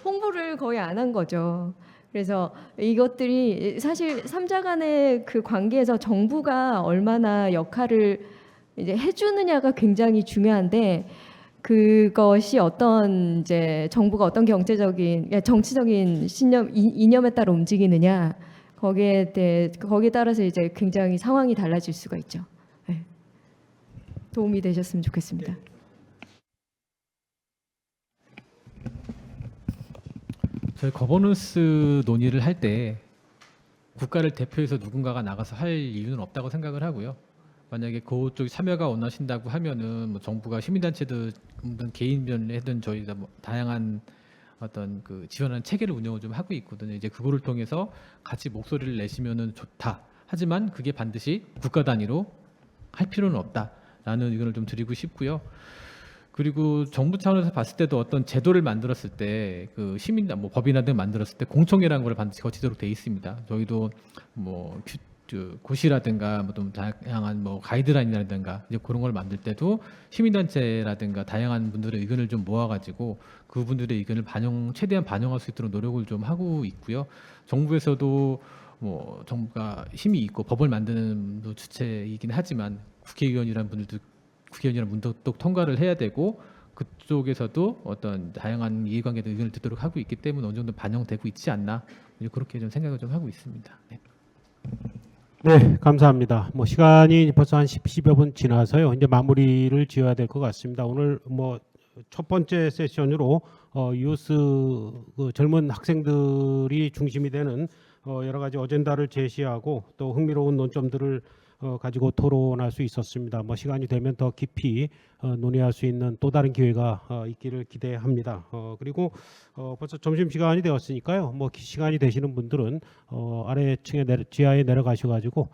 홍보를 거의 안 한 거죠. 그래서 이것들이 사실 3자 간의 그 관계에서 정부가 얼마나 역할을 이제 해주느냐가 굉장히 중요한데 그것이 어떤 이제 정부가 어떤 정치적인 신념 이념에 따라 움직이느냐 거기에 따라서 이제 굉장히 상황이 달라질 수가 있죠. 네. 도움이 되셨으면 좋겠습니다. 저희 거버넌스 논의를 할 때 국가를 대표해서 누군가가 나가서 할 이유는 없다고 생각을 하고요. 만약에 그쪽 참여가 원하신다고 하면은 뭐 정부가 시민단체든 개인변이든 저희 뭐 다양한 어떤 그 지원하는 체계를 운영을 좀 하고 있거든요. 이제 그거를 통해서 같이 목소리를 내시면은 좋다. 하지만 그게 반드시 국가 단위로 할 필요는 없다라는 의견을 좀 드리고 싶고요. 그리고 정부 차원에서 봤을 때도 어떤 제도를 만들었을 때 그 시민 뭐 법이나 등 만들었을 때 공청회라는 걸 반드시 거치도록 돼 있습니다. 저희도 뭐 고시라든가 뭐 좀 다양한 뭐 가이드라인이라든가 이제 그런 걸 만들 때도 시민단체라든가 다양한 분들의 의견을 좀 모아가지고 그분들의 의견을 최대한 반영할 수 있도록 노력을 좀 하고 있고요. 정부에서도 뭐 정부가 힘이 있고 법을 만드는 주체이긴 하지만 국회의원이라는 분들도 통과를 해야 되고 그쪽에서도 어떤 다양한 이해관계도 의견을 듣도록 하고 있기 때문에 어느 정도 반영되고 있지 않나 그렇게 좀 생각을 좀 하고 있습니다. 네. 네, 감사합니다. 뭐 시간이 벌써 한 10여 분 지나서요. 이제 마무리를 지어야 될 것 같습니다. 오늘 뭐 첫 번째 세션으로 유스 그 젊은 학생들이 중심이 되는 여러 가지 어젠다를 제시하고 또 흥미로운 논점들을 가지고 토론할 수 있었습니다. 뭐 시간이 되면 더 깊이 논의할 수 있는 또 다른 기회가 있기를 기대합니다. 그리고 벌써 점심 시간이 되었으니까요. 뭐 시간이 되시는 분들은 아래층에 지하에 내려가셔가지고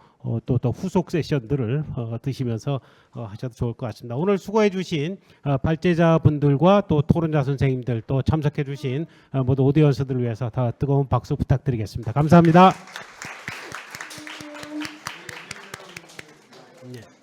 또 후속 세션들을 드시면서 하셔도 좋을 것 같습니다. 오늘 수고해주신 발제자분들과 또 토론자 선생님들 또 참석해주신 모두 오디언스들을 위해서 다 뜨거운 박수 부탁드리겠습니다. 감사합니다.